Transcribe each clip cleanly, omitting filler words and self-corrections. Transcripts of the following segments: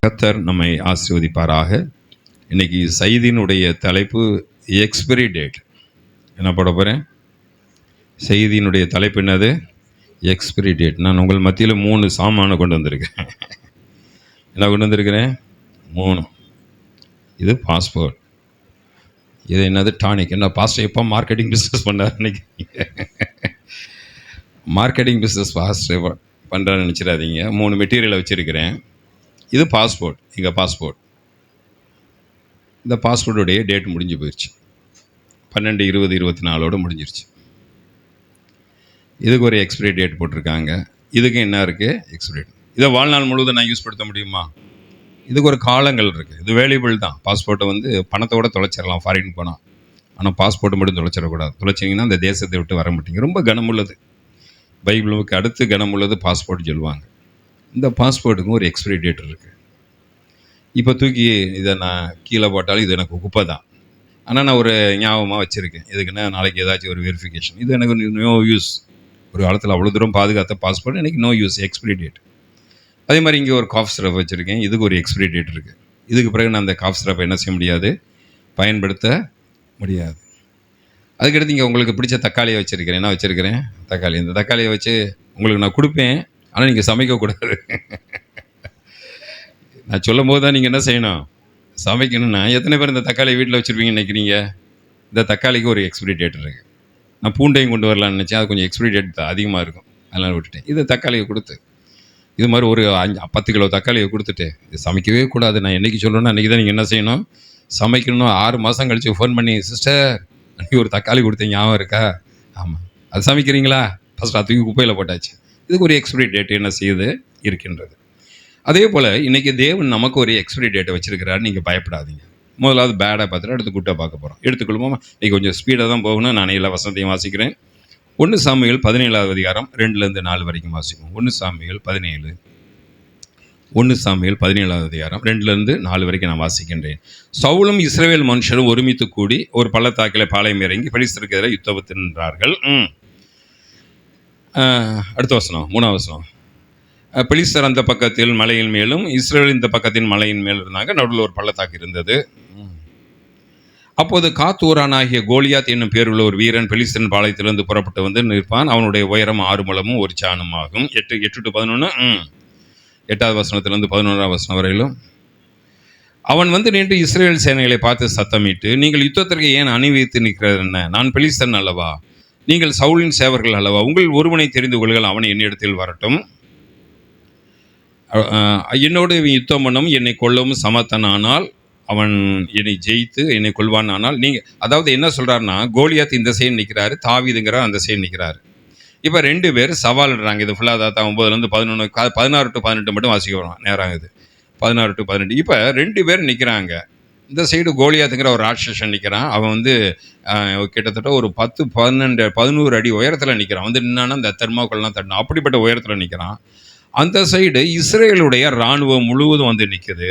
கர்த்தர் நம்மை ஆசீர்வதிப்பாராக. இன்னைக்கு செய்தியினுடைய தலைப்பு எக்ஸ்பிரி டேட். என்ன போட போகிறேன்? செய்தியினுடைய தலைப்பு என்னது? Expiry date. நான் உங்கள் மத்தியில் 3 சாமானை கொண்டு வந்திருக்கேன். என்ன கொண்டு வந்திருக்கிறேன்? 3. இது பாஸ்போர்ட், இது என்னது? டானிக். என்ன பாஸ்டர் எப்போ மார்க்கெட்டிங் பிஸ்னஸ் பண்ணார்? இன்னைக்கு மார்க்கெட்டிங் பிஸ்னஸ் பாஸ்டர் பண்ணுறான்னு நினச்சிடாதீங்க. 3 மெட்டீரியலை வச்சுருக்கிறேன். இது பாஸ்போர்ட். இங்கே பாஸ்போர்ட். இந்த பாஸ்போர்ட்டுடைய டேட் முடிஞ்சு போயிடுச்சு. 12/20/24 முடிஞ்சிருச்சு. இதுக்கு ஒரு எக்ஸ்பிரி டேட் போட்டிருக்காங்க. இதுக்கு என்ன இருக்குது? Expiry date. இதை வாழ்நாள் முழுவதும் நான் யூஸ் படுத்த முடியுமா? இதுக்கு ஒரு காலங்கள் இருக்குது. இது வேல்யூபிள் தான். பாஸ்போர்ட்டை வந்து பணத்தோடு தொலைச்சிடலாம் ஃபாரின் போனால். ஆனால் பாஸ்போர்ட்டை மட்டும் தொலைச்சிடக்கூடாது. தொலைச்சிங்கன்னா அந்த தேசத்தை விட்டு வர மாட்டீங்க. ரொம்ப கனமுள்ளது. பைபிளுக்கு அடுத்து கனமுள்ளது பாஸ்போர்ட் சொல்லுவாங்க. இந்த பாஸ்போர்ட்டுக்கும் ஒரு எக்ஸ்பிரி டேட் இருக்குது. இப்போ தூக்கி இதை நான் கீழே போட்டாலும் இது எனக்கு குப்பை தான். ஆனால் நான் ஒரு ஞாபகமாக வச்சுருக்கேன். இதுக்குன்னா நாளைக்கு ஏதாச்சும் ஒரு வெரிஃபிகேஷன். இது எனக்கு நோ யூஸ். ஒரு காலத்தில் அவ்வளோ தூரம் பாதுகாத்த பாஸ்போர்ட் எனக்கு நோ யூஸ், எக்ஸ்பிரி டேட். அதே மாதிரி இங்கே ஒரு காஃப் சிரப் வச்சுருக்கேன். இதுக்கு ஒரு எக்ஸ்பிரி டேட் இருக்குது. இதுக்கு பிறகு நான் அந்த காஃப் சிரப்பை என்ன செய்ய முடியாது? பயன்படுத்த முடியாது. அதுக்கடுத்து இங்கே உங்களுக்கு பிடிச்ச தக்காளியை வச்சுருக்கிறேன். என்ன வச்சுருக்கிறேன்? தக்காளி. இந்த தக்காளியை வச்சு உங்களுக்கு நான் கொடுப்பேன், ஆனால் நீங்கள் சமைக்கக்கூடாது. நான் சொல்லும் போது தான் நீங்கள் என்ன செய்யணும்? சமைக்கணும்னா எத்தனை பேர் இந்த தக்காளியை வீட்டில் வச்சுருப்பீங்க நினைக்கிறீங்க? இந்த தக்காளிக்கு ஒரு எக்ஸ்பிரி டேட் இருக்குது. நான் பூண்டையும் கொண்டு வரலான்னு நினச்சேன். அது கொஞ்சம் எக்ஸ்பிரி டேட் அதிகமாக இருக்கும், அதனால் விட்டுட்டேன். இது தக்காளியை கொடுத்து இது மாதிரி ஒரு 10 கிலோ தக்காளியை கொடுத்துட்டு இது சமைக்கவே கூடாது, நான் என்றைக்கு சொல்லணும்னா அன்றைக்கி தான் நீங்கள் என்ன செய்யணும்? சமைக்கணும். 6 மாதம் கழித்து ஃபோன் பண்ணி, சிஸ்டர் அன்றைக்கி ஒரு தக்காளி கொடுத்தேன், ஞாபகம் இருக்கா? ஆமாம். அது சமைக்கிறீங்களா? ஃபஸ்ட் அது தூக்கி குப்பையில் போட்டாச்சு. இதுக்கு ஒரு எக்ஸ்பிரி டேட் என்ன செய்யுது? இருக்கின்றது. அதே போல் இன்றைக்கி தேவன் நமக்கு ஒரு எக்ஸ்பிரி டேட்டை வச்சுருக்கிறாரு. நீங்கள் பயப்படாதீங்க. முதலாவது பேடாக பார்த்துட்டு அடுத்து குட்டாக பார்க்க போகிறோம். எடுத்துக்கொள்வோமா? இன்றைக்கி கொஞ்சம் ஸ்பீடாக தான் போகணும். நான் எல்லா வசனத்தையும் வாசிக்கிறேன். 1 சாமுவேல் 17வது அதிகாரம் 2-4 வரைக்கும் வாசிப்போம். 1 சாமுவேல் 17வது அதிகாரம் 2-4 வரைக்கும் நான் வாசிக்கின்றேன். சவுலும் இஸ்ரவேல் மனுஷரும் ஒருமித்து கூடி ஒரு பள்ளத்தாக்கில் பாளையம் இறங்கி பெலிஸ்தருக்கு எதிராக யுத்தத்தில் நின்றார்கள். அடுத்த வசனம், 3வது வசனம். பெலிஸ்தர் அந்த பக்கத்தில் மலையின் மேலும் இஸ்ரவேல் இந்த பக்கத்தின் மலையின் மேலும் இருந்தாங்க. நடுவில் ஒரு பள்ளத்தாக்கு இருந்தது. அப்போது காத்தூரானாகிய கோலியாத் என்னும் பேருள்ள ஒரு வீரன் பெலிஸ்தரின் பாளையத்திலிருந்து புறப்பட்டு வந்து நிற்பான். அவனுடைய உயரம் 6 முழமும் 1 சாணும் ஆகும். 8-11 8வது வசனத்திலிருந்து 11வது வசனம் வரையிலும். அவன் வந்து நின்று இஸ்ரவேல் சேனைகளை பார்த்து சத்தமிட்டு, நீங்கள் யுத்தத்திற்கு ஏன் அணிவித்து நிற்கிறது என்ன? நான் பெலிஸ்தன் அல்லவா? நீங்கள் சவுலின் சேவர்கள் அல்லவா? உங்கள் ஒருவனை தெரிந்து கொள்ளுங்கள், அவன் என்னிடத்தில் வரட்டும். என்னோடு யுத்தம் பண்ணவும் என்னை கொல்லவும் சமத்தனானால் அவன் என்னை ஜெயித்து என்னை கொள்வான். ஆனால் நீங்கள், அதாவது என்ன சொல்கிறாருன்னா, கோலியாத் இந்த சைடு நிற்கிறாரு, தாவீதுங்கிற அந்த சைடு நிற்கிறாரு. இப்போ 2 பேர் சவாலிடுறாங்க. இது ஃபுல்லாக தாத்தா 9-11 16-18 மட்டும் வாசிக்க வரும் நேரம். இது 16-18. இப்போ 2 பேர் நிற்கிறாங்க. இந்த சைடு கோலியாத்துங்கிற ஒரு ராட்சசன் நிற்கிறான். அவன் வந்து கிட்டத்தட்ட ஒரு 10-11 அடி உயரத்தில் நிற்கிறான். வந்து நின்னான்னா இந்த தெர்மாக்கோல்லாம் தட்டணும், அப்படிப்பட்ட உயரத்தில் நிற்கிறான். அந்த சைடு இஸ்ரேலுடைய இராணுவம் முழுவதும் வந்து நிற்குது.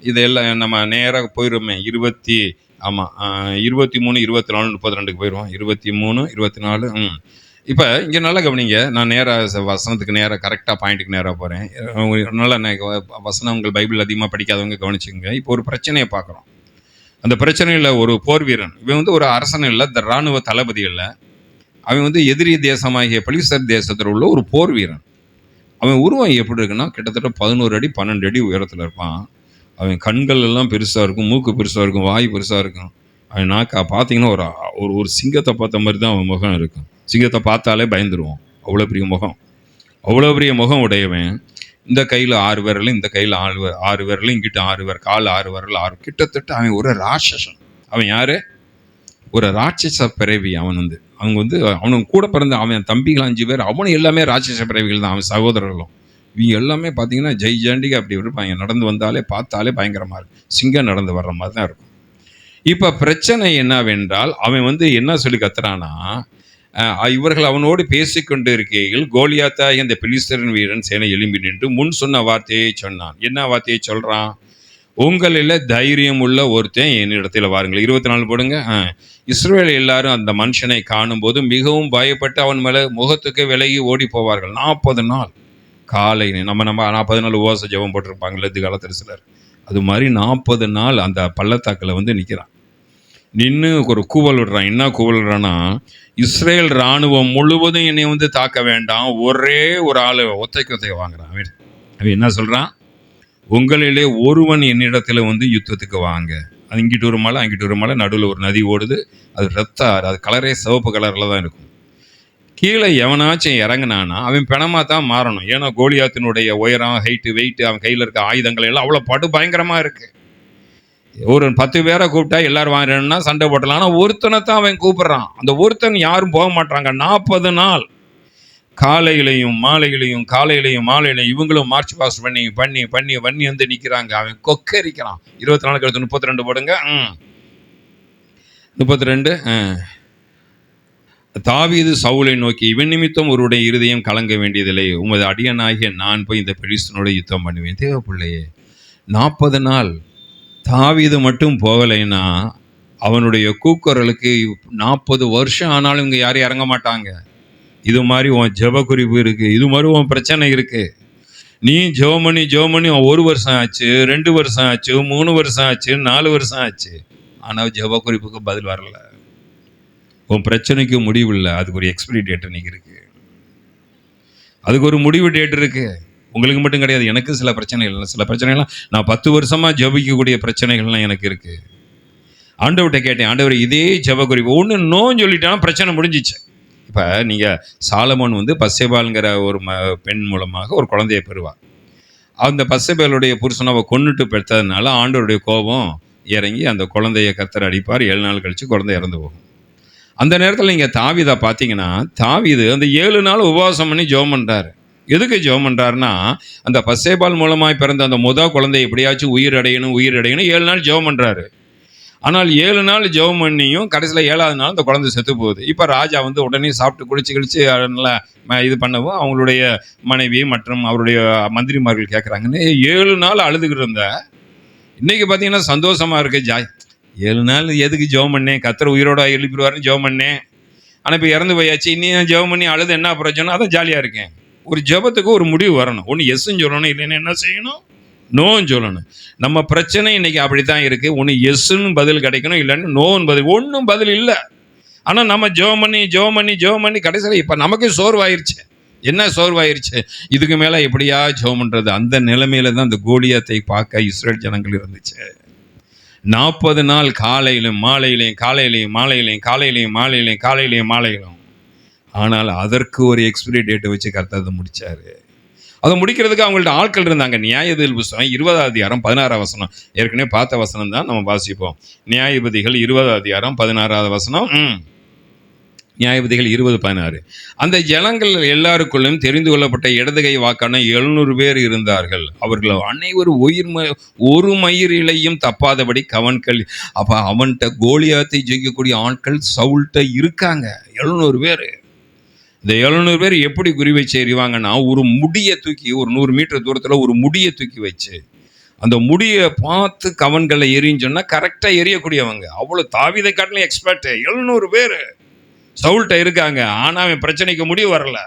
இதெல்லாம் நம்ம நேராக போயிடுமே. 23, 24, 32க்கு போயிடுவோம். 23, 24. இப்போ இங்கே நல்லா கவனிங்க. நான் நேராக வசனத்துக்கு நேராக கரெக்டாக பாயிண்ட்டுக்கு நேராக போகிறேன். நல்லா வசனங்கள் பைபிள் அதிகமாக படிக்காதவங்க கவனிச்சுங்க. இப்போ ஒரு பிரச்சனையை பார்க்குறோம். அந்த பிரச்சனையில் ஒரு போர் வீரன், இவன் வந்து ஒரு அரசன் இல்லை, இந்த இராணுவ தளபதி இல்லை. அவன் வந்து எதிரி தேசமாகிய பெலிஸ்தர் தேசத்தில் உள்ள ஒரு போர் வீரன். அவன் உருவம் எப்படி இருக்குன்னா, கிட்டத்தட்ட 11 அடி 12 அடி உயரத்தில் இருப்பான். அவன் கண்கள் எல்லாம் பெருசாக இருக்கும், மூக்கு பெருசாக இருக்கும், வாய் பெருசாக இருக்கும். அவன் நாக்கா பார்த்தீங்கன்னா ஒரு சிங்கத்தை பார்த்த மாதிரி தான் அவன் முகம் இருக்கும். சிங்கத்தை பார்த்தாலே பயந்துருவோம். அவ்வளோ பெரிய முகம், அவ்வளோ பெரிய முகம் உடையவன். இந்த கையில் 6 விரல், இந்த கையில் 6 விரல், இங்கிட்ட 6 விரல், கால் 6 விரல் 6. கிட்டத்தட்ட அவன் ஒரு ராட்சசன். அவன் யார்? ஒரு ராட்சச பிறவி. அவங்க வந்து அவனுக்கு கூட பிறந்த அவன் தம்பிகள் 5 பேர், அவனு எல்லாமே ராட்சச பிறவிகள் தான். அவன் சகோதரர்களும் இவங்க எல்லாமே பார்த்தீங்கன்னா ஜெய்ஜாண்டிகா அப்படி இருப்பாங்க. நடந்து வந்தாலே பார்த்தாலே பயங்கரமாக இருக்கும். சிங்கம் நடந்து வர்ற மாதிரி தான் இருக்கும். இப்போ பிரச்சனை என்னவென்றால், அவன் வந்து என்ன சொல்லி கத்துறானா, இவர்கள் அவனோடு பேசிக்கொண்டு இருக்கையில் கோலியாத்தாகிய இந்த பெலிஸ்தரின் வீரன் சேனை எழும்பி நின்று முன் சொன்ன வார்த்தையை சொன்னான். என்ன வார்த்தையை சொல்கிறான்? உங்களில் தைரியம் உள்ள ஒருத்தன் என்னிடத்தில் வாருங்கள். 24 போடுங்க. இஸ்ரவேல் எல்லாரும் அந்த மனுஷனை காணும்போது மிகவும் பயப்பட்டு அவன் மேலே முகத்துக்கு விலகி ஓடி போவார்கள். 40 நாள் காலை நம்ம 40 நாள் உபவாச ஜெபம் போட்டிருப்பாங்கல்ல இது காலத்தில் சிலர், அது மாதிரி 40 நாள் அந்த பள்ளத்தாக்கில் வந்து நிற்கிறான். நின்று ஒரு கூவல் விடுறான். என்ன கூவல் விடுறான்னா, இஸ்ரேல் இராணுவம் முழுவதும் என்னை வந்து தாக்க வேண்டாம், ஒரே ஒரு ஆள் ஒத்தைக்கு வாங்குறான். அவன் என்ன சொல்கிறான், உங்களிலே ஒருவன் என்னிடத்துல வந்து யுத்தத்துக்கு வாங்க. அது இங்கிட்டு ஒரு மலை அங்கிட்டு ஒரு மலை, நடுவில் ஒரு நதி ஓடுது, அது ரத்த ஆறு, அது கலரே சிவப்பு கலரில் தான் இருக்கும். கீழே எவனாச்சும் இறங்கினானா அவன் பிணமாக தான் மாறணும். ஏன்னா கோலியாத்தினுடைய உயரம், ஹைட்டு, வெயிட்டு, அவன் கையில் இருக்க ஆயுதங்கள் எல்லாம் அவ்வளோ படு பயங்கரமாக இருக்குது. ஒரு 10 பேரை கூப்பிட்டா எல்லாரும் வாங்கினா சண்டை போட்டலாம். ஆனால் ஒருத்தனை தான் அவன் கூப்பிட்றான். அந்த ஒருத்தன் யாரும் போக மாட்டாங்க. 40 நாள் காலையிலையும் மாலையிலையும் காலையிலையும் மாலையிலையும் இவங்களும் மார்ச் பாஸ் பண்ணி பண்ணி பண்ணி பண்ணி வந்து நிற்கிறாங்க. அவன் கொக்கரிக்கிறான். 24 கழித்து 32 போடுங்க. 32. தாவீது சவுலை நோக்கி, இவன் நிமித்தம் ஒருவருடைய இருதயம் கலங்க வேண்டியதில்லை, உமது அடியனாகிய நான் போய் இந்த பெலிஸ்தனோட யுத்தம் பண்ணுவேன். தேவ பிள்ளையே, 40 நாள் தாவீது மட்டும் போகலைன்னா அவனுடைய கூக்குரலுக்கு 40 வருஷம் ஆனாலும் இங்கே யாரும் இறங்க மாட்டாங்க. இது மாதிரி உன் ஜெப குறிப்பு இருக்குது, இது மாதிரி உன் பிரச்சனை இருக்குது. நீ ஜெபமணி 1 வருஷம் ஆச்சு, 2 வருஷம் ஆச்சு, 3 வருஷம் ஆச்சு, 4 வருஷம் ஆச்சு, ஆனால் ஜெப குறிப்புக்கு பதில் வரல. உன் பிரச்சனைக்கு முடிவு இல்லை, அதுக்கு ஒரு எக்ஸ்பிரி டேட் இன்னைக்கு இருக்கு, அதுக்கு ஒரு முடிவு டேட் இருக்கு. உங்களுக்கு மட்டும் கிடையாது, எனக்கு சில பிரச்சனைகள், சில பிரச்சனைகள்லாம் நான் 10 வருஷமா ஜபிக்கக்கூடிய பிரச்சனைகள்லாம் எனக்கு இருக்கு. ஆண்டவர்கிட்ட கேட்டேன், ஆண்டவர் இதே ஜப குறிப்பு ஒன்று நோன்னு சொல்லிட்டாலும் பிரச்சனை முடிஞ்சிச்சு. இப்போ நீங்கள் சாலமோன் வந்து பத்சேபாளுங்கிற ஒரு பெண் மூலமாக ஒரு குழந்தையை பெறுவார். அந்த பத்சேபாளுடைய புருஷனை அவள் கொன்னுட்டு பெற்றதுனால ஆண்டவருடைய கோபம் இறங்கி அந்த குழந்தைய கர்த்தர் அடிப்பார். 7 நாள் கழித்து குழந்தை இறந்து போகும். அந்த நேரத்தில் நீங்கள் தாவீதை பார்த்தீங்கன்னா, தாவீது அந்த 7 நாள் உபவாசம் பண்ணி ஜெபம் பண்ணுறாரு. எதுக்கு ஜெபம் பண்ணுறாருன்னா, அந்த பத்சேபாள் மூலமாய் பிறந்த அந்த குழந்தை எப்படியாச்சும் உயிரடையணும் 7 நாள் ஜெபம் பண்ணுறாரு. ஆனால் 7 நாள் ஜெபம் பண்ணியும் கடைசியில் 7ஆவது நாள் அந்த குழந்தை செத்து போகுது. இப்போ ராஜா வந்து உடனே சாப்பிட்டு குளிச்சு நல்லா இது பண்ணவும் அவங்களுடைய மனைவி மற்றும் அவருடைய மந்திரிமார்கள் கேட்குறாங்கன்னு 7 நாள் அழுதுகிட்டு இருந்த இன்னைக்கு பார்த்தீங்கன்னா சந்தோஷமாக இருக்குது. 7 நாள் எதுக்கு ஜெபம் பண்ணேன், கர்த்தர் உயிரோட எழுப்பிடுவாருன்னு ஜெபம் பண்ணேன், ஆனால் இப்போ இறந்து போயாச்சு, இன்னும் ஜெபம் பண்ணி அழுது என்ன பிரச்சனை, அதான் ஜாலியாக இருக்கேன். ஒரு ஜெபத்துக்கு ஒரு முடிவு வரணும். ஒன்று எஸ்ன்னு சொல்லணும், இல்லைன்னா என்ன செய்யணும், நோன்னு சொல்லணும். நம்ம பிரச்சனை இன்னைக்கு அப்படித்தான் இருக்குது. ஒன்று எஸ்ன்னு பதில் கிடைக்கணும், இல்லைன்னு நோன்னு பதில். ஒன்றும் பதில் இல்லை. ஆனால் நம்ம ஜெபம் பண்ணி கடைசியில் இப்போ நமக்கு சோர்வாயிருச்சு. என்ன சோர்வாயிருச்சு, இதுக்கு மேலே எப்படியா ஜெபம் பண்ணுறது? அந்த நிலைமையில தான் அந்த கோலியாத்தை பார்க்க இஸ்ரேல் ஜனங்கள் இருந்துச்சு. 40 நாள் காலையிலும் மாலையிலும். ஆனால் அதற்கு ஒரு எக்ஸ்பிரி டேட்டை வச்சு கர்த்தர் முடிச்சாரு. அதை முடிக்கிறதுக்கு அவங்கள்ட்ட ஆட்கள் இருந்தாங்க. நியாயாதிபதிகள் புத்தகம் 20ஆம் அதிகாரம் 16ஆம் வசனம், ஏற்கனவே பார்த்த வசனம் தான் நம்ம வாசிப்போம். நியாயாதிபதிகள் 20ஆம் அதிகாரம் 16ஆவது வசனம். நியாயாதிபதிகள் 20:16. அந்த ஜனங்கள் எல்லாருக்குள்ளும் தெரிந்து கொள்ளப்பட்ட இடதுகை வாக்கான 700 பேர் இருந்தார்கள். அவர்கள் அனைவரும் ஒரு மயிரிலையும் தப்பாதபடி கவன்கள். அப்போ அவன்கிட்ட கோலியாத்தை ஜெயிக்கக்கூடிய ஆட்கள் சவுல்கிட்ட இருக்காங்க. 700 பேர். இந்த 700 பேர் எப்படி குறி வச்சு எறிவாங்கன்னா, ஒரு முடியை தூக்கி, ஒரு 100 மீட்டர் தூரத்தில் ஒரு முடியை தூக்கி வச்சு அந்த முடியை பார்த்து கவன்களை எரின்னு சொன்னால் கரெக்டாக எரியக்கூடியவங்க. அவ்வளோ தாவீதை காட்டிலும் எக்ஸ்பர்ட். 700 பேர் சவுல்கிட்ட இருக்காங்க. ஆனால் அவன் பிரச்சனைக்கு முடிவு வரல.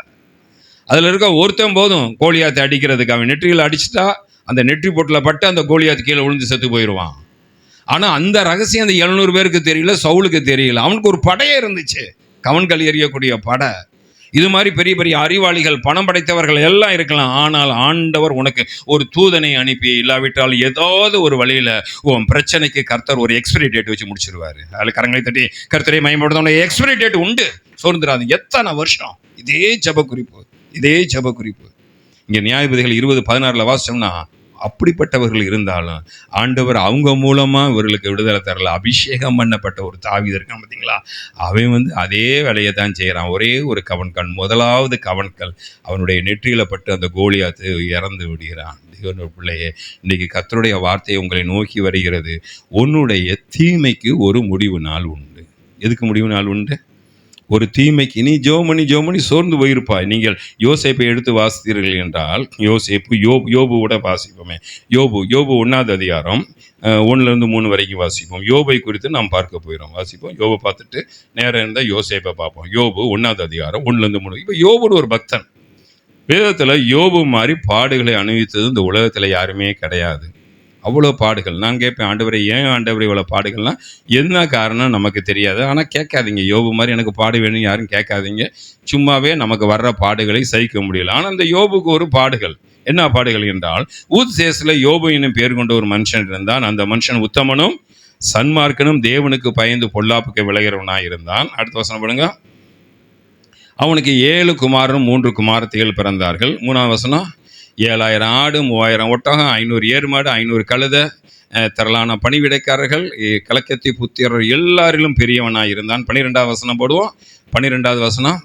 அதில் இருக்க ஒருத்தன் போதும் கோலியாத்தை அடிக்கிறதுக்கு. அவன் நெற்றியில் அடிச்சுட்டா அந்த நெற்றி பொட்டில் பட்டு அந்த கோலியாத்து கீழே விழுந்து செத்து போயிடுவான். ஆனால் அந்த ரகசியம் அந்த 700 பேருக்கு தெரியல, சவுலுக்கு தெரியல. அவனுக்கு ஒரு படையே இருந்துச்சு, கவன்கள் எறியக்கூடிய படை. இது மாதிரி பெரிய பெரிய அறிவாளிகள், பணம் படைத்தவர்கள் எல்லாம் இருக்கலாம். ஆனால் ஆண்டவர் உனக்கு ஒரு தூதனை அனுப்பி, இல்லாவிட்டால் ஏதாவது ஒரு வழியில் உன் பிரச்சனைக்கு கர்த்தர் ஒரு எக்ஸ்பிரி டேட் வச்சு முடிச்சிருவாரு. அதில் கரங்களை தட்டி கர்த்தரை மயப்படுத்த எக்ஸ்பிரி டேட் உண்டு, சோர்ந்துடாது. எத்தனை வருஷம் இதே ஜெப குறிப்பு. இங்கே நியாயாதிபதிகள் 20:16 வாசிச்சோம்னா, அப்படிப்பட்டவர்கள் இருந்தாலும் ஆண்டவர் அவங்க மூலமாக இவர்களுக்கு விடுதலை தரல. அபிஷேகம் பண்ணப்பட்ட ஒரு தாவீது இருக்கான் பார்த்தீங்களா, அவன் அதே வேலையை தான் செய்கிறான். ஒரே ஒரு கவன்கண், முதலாவது கவன்கள் அவனுடைய நெற்றியில் பட்டு அந்த கோலியாத்து இறந்து விடுகிறான். தேவனுடைய பிள்ளையே, இன்றைக்கி கர்த்தருடைய வார்த்தையை உங்களை நோக்கி வருகிறது. உன்னுடைய தீமைக்கு ஒரு முடிவு நாள் உண்டு. எதுக்கு முடிவு நாள் உண்டு? ஒரு தீமைக்கு. நீ ஜோமணி சோர்ந்து போயிருப்பாய். நீங்கள் யோசேப்பை எடுத்து வாசித்தீர்கள் என்றால், யோசேப்பு யோபுவோட வாசிப்போமே. யோபு 1ஆவது அதிகாரம் 1-3 வரைக்கும் வாசிப்போம். யோபை குறித்து நாம் பார்க்க போயிடும். வாசிப்போம். யோபை பார்த்துட்டு நேரம் இருந்தால் யோசேப்பை பார்ப்போம். யோபு 1ஆவது அதிகாரம் 1-3. இப்போ யோபு ஒரு பக்தன். வேதத்தில் யோபு மாதிரி பாடுகளை அனுபவித்தது இந்த உலகத்தில் யாருமே கிடையாது. அவ்வளோ பாடுகள். நான் கேட்பேன், ஆண்டவரே ஏன் ஆண்டவரே இவ்வளோ பாடுகள்லாம் என்ன காரணம் நமக்கு தெரியாது. ஆனால் கேட்காதீங்க, யோபு மாதிரி எனக்கு பாடு வேணும்னு யாரும் கேட்காதீங்க. சும்மாவே நமக்கு வர்ற பாடுகளை சகிக்க முடியல. ஆனால் இந்த யோபுக்கு ஒரு பாடுகள். என்ன பாடுகள் என்றால், ஊத் தேசத்தில் யோபு என்னும் பேர் கொண்ட ஒரு மனுஷன் இருந்தான். அந்த மனுஷன் உத்தமனும் சன்மார்க்கனும் தேவனுக்கு பயந்து பொல்லாப்புக்கு விளைகிறவனாக இருந்தான். அடுத்த வசனம் பண்ணுங்க. அவனுக்கு 7 குமாரனும் 3 குமாரத்திகள் பிறந்தார்கள். 3ஆம் வசனம், 7000 ஆடு, 3000 ஒட்டகம், 500 ஏறுமாடு, 500 கழுதை, திரளான பணிவிடைக்காரர்கள், கலக்கத்தி புத்திரர் எல்லாரிலும் பெரியவனாக இருந்தான். 12ஆம் வசனம் போடுவோம். 12வது வசனம்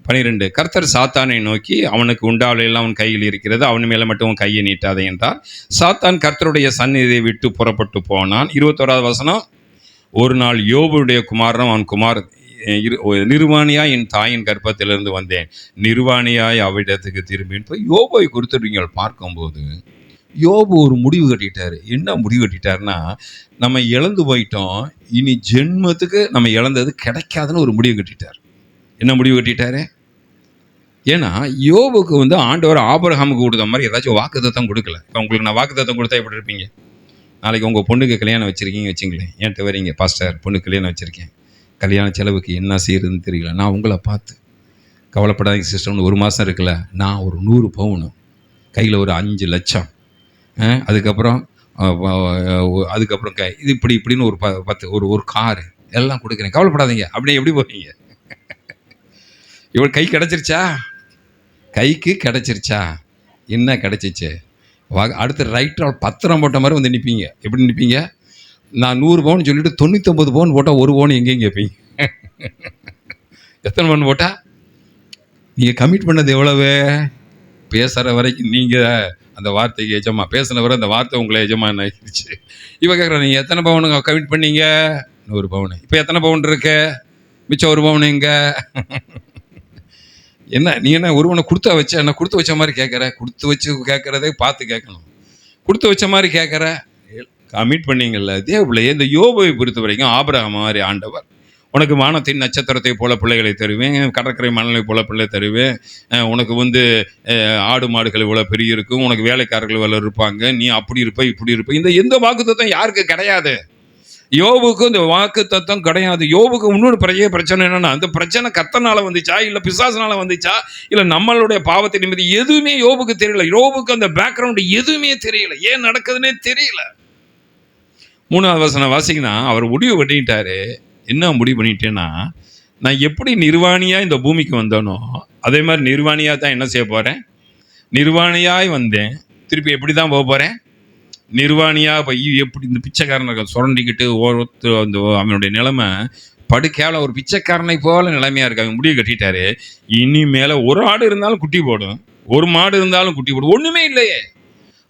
12. கர்த்தர் சாத்தானை நோக்கி, அவனுக்கு உண்டாவலையெல்லாம் அவன் கையில் இருக்கிறது, அவன் மேலே மட்டும் கையை நீட்டாதே என்றார். சாத்தான் கர்த்தருடைய சந்நிதியை விட்டு புறப்பட்டு போனான். 21வது வசனம், ஒரு நாள் யோபுடைய குமாரனும் அவன் குமார் நிர்வாணியாய் என் தாயின் கர்ப்பத்திலிருந்து வந்தேன், நிர்வாணியாய் அவ்விடத்துக்கு திரும்பின்னு. இப்போ யோபுவை குறித்து நீங்கள் பார்க்கும்போது யோபு ஒரு முடிவு கட்டிட்டாரு. என்ன முடிவு கட்டிட்டாருன்னா, நம்ம இழந்து போயிட்டோம், இனி ஜென்மத்துக்கு நம்ம இழந்தது கிடைக்காதுன்னு ஒரு முடிவு கட்டிட்டார். என்ன முடிவு கட்டிட்டாரு? ஏன்னா யோபுக்கு ஆண்டவர் ஆபிரகாமுக்கு கொடுத்த மாதிரி ஏதாச்சும் வாக்குத்தத்தம் கொடுக்கல. இப்போ உங்களுக்கு நான் வாக்குத்தத்தம் கொடுத்தா எப்படி இருப்பீங்க? நாளைக்கு உங்கள் பொண்ணுக்கு கல்யாணம் வச்சுருக்கீங்க வச்சுங்களேன், என்கிட்ட வரீங்க, பாஸ்டர் பொண்ணு கல்யாணம் வச்சுருக்கேன், கல்யாண செலவுக்கு என்ன செய்யறதுன்னு தெரியல. நான் உங்களை பார்த்து, கவலைப்படாதீங்க சிஸ்டர்னு, 1 மாதம் இருக்குல்ல, நான் ஒரு 100 பவுன் கையில் ஒரு 5 லட்சம், அதுக்கப்புறம் இது இப்படின்னு ஒரு 10 ஒரு காரு எல்லாம் கொடுக்குறேன், கவலைப்படாதீங்க. அப்படியே எப்படி போவீங்க? இவள் கை கிடச்சிருச்சா? கைக்கு கிடச்சிருச்சா? என்ன கிடச்சிச்சு? அடுத்து ரைட்டர் பத்திரம் போட்ட மாதிரி நிற்பீங்க. எப்படி நிற்பீங்க? நான் 100 பவுன் சொல்லிட்டு 99 பவுன் போட்டால் 1 பவுன் எங்கேயும் கேட்பீங்க. எத்தனை பவுன் போட்டால்? நீங்கள் கமிட் பண்ணது எவ்வளவு? பேசுகிற வரைக்கும் நீங்கள் அந்த வார்த்தைக்கு எஜமா, பேசின வரை அந்த வார்த்தை உங்களை எஜமான் ஆகிடுச்சு. இப்போ கேட்குறேன், நீங்கள் எத்தனை பவுனுங்க கமிட் பண்ணீங்க? 100 பவுன். இப்போ எத்தனை பவுன் இருக்கு? மிச்சம் 1 பவுன் எங்க? என்ன நீ என்ன ஒருவனை கொடுத்து வச்ச, என்ன கொடுத்து வச்ச மாதிரி கேட்குற? கொடுத்து வச்சு கேட்குறதே பார்த்து கேட்கணும். கொடுத்து வச்ச மாதிரி கேட்குற, கமிட் பண்ணீங்கல்ல. இதே பிள்ளையே இந்த யோபுவை பொறுத்த வரைக்கும் ஆபிரகாம் மாதிரி ஆண்டவர், உனக்கு வானத்தின் நட்சத்திரத்தை போல பிள்ளைகளை தருவேன், கடற்கரை மணலை போல பிள்ளை தருவேன், உனக்கு ஆடு மாடுகள் இவ்வளோ பெரிய இருக்கும், உனக்கு வேலைக்காரர்கள் இவ்வளோ இருப்பாங்க, நீ அப்படி இருப்ப இப்படி இருப்ப. இந்த எந்த வாக்குத்தத்தம் யாருக்கு கிடையாது? யோபுக்கு இந்த வாக்கு தத்துவம் கிடையாது. யோபுக்கு இன்னொரு பெரிய பிரச்சனை என்னன்னா, அந்த பிரச்சனை கர்த்தனால வந்துச்சா, இல்லை பிசாசனால வந்துச்சா, இல்லை நம்மளுடைய பாவத்தை நிமிதி, எதுவுமே யோபுக்கு தெரியல. யோபுக்கு அந்த பேக்ரவுண்ட் எதுவுமே தெரியல, ஏன் நடக்குதுன்னே தெரியல. 3ஆவது வசனம் வாசிங்கன்னா, அவர் முடிவு பண்ணிட்டாரு. என்ன முடிவு பண்ணிட்டேன்னா, நான் எப்படி நிர்வாணியாக இந்த பூமிக்கு வந்தேனோ அதே மாதிரி நிர்வாணியாக தான் என்ன செய்ய போகிறேன். நிர்வாணியாய் வந்தேன், திருப்பி எப்படி தான் போக போகிறேன்? நிர்வாணியாக. இப்போ எப்படி இந்த பிச்சைக்காரனை சுரண்டிக்கிட்டு அவனுடைய நிலைமை படுக்கையால் ஒரு பிச்சைக்காரனை போல நிலைமையாக இருக்கு. அவன் முடிவு கட்டிட்டாரு, இனிமேல் ஒரு ஆடு இருந்தாலும் குட்டி போடும், ஒரு மாடு இருந்தாலும் குட்டி போடும், ஒன்றுமே இல்லையே.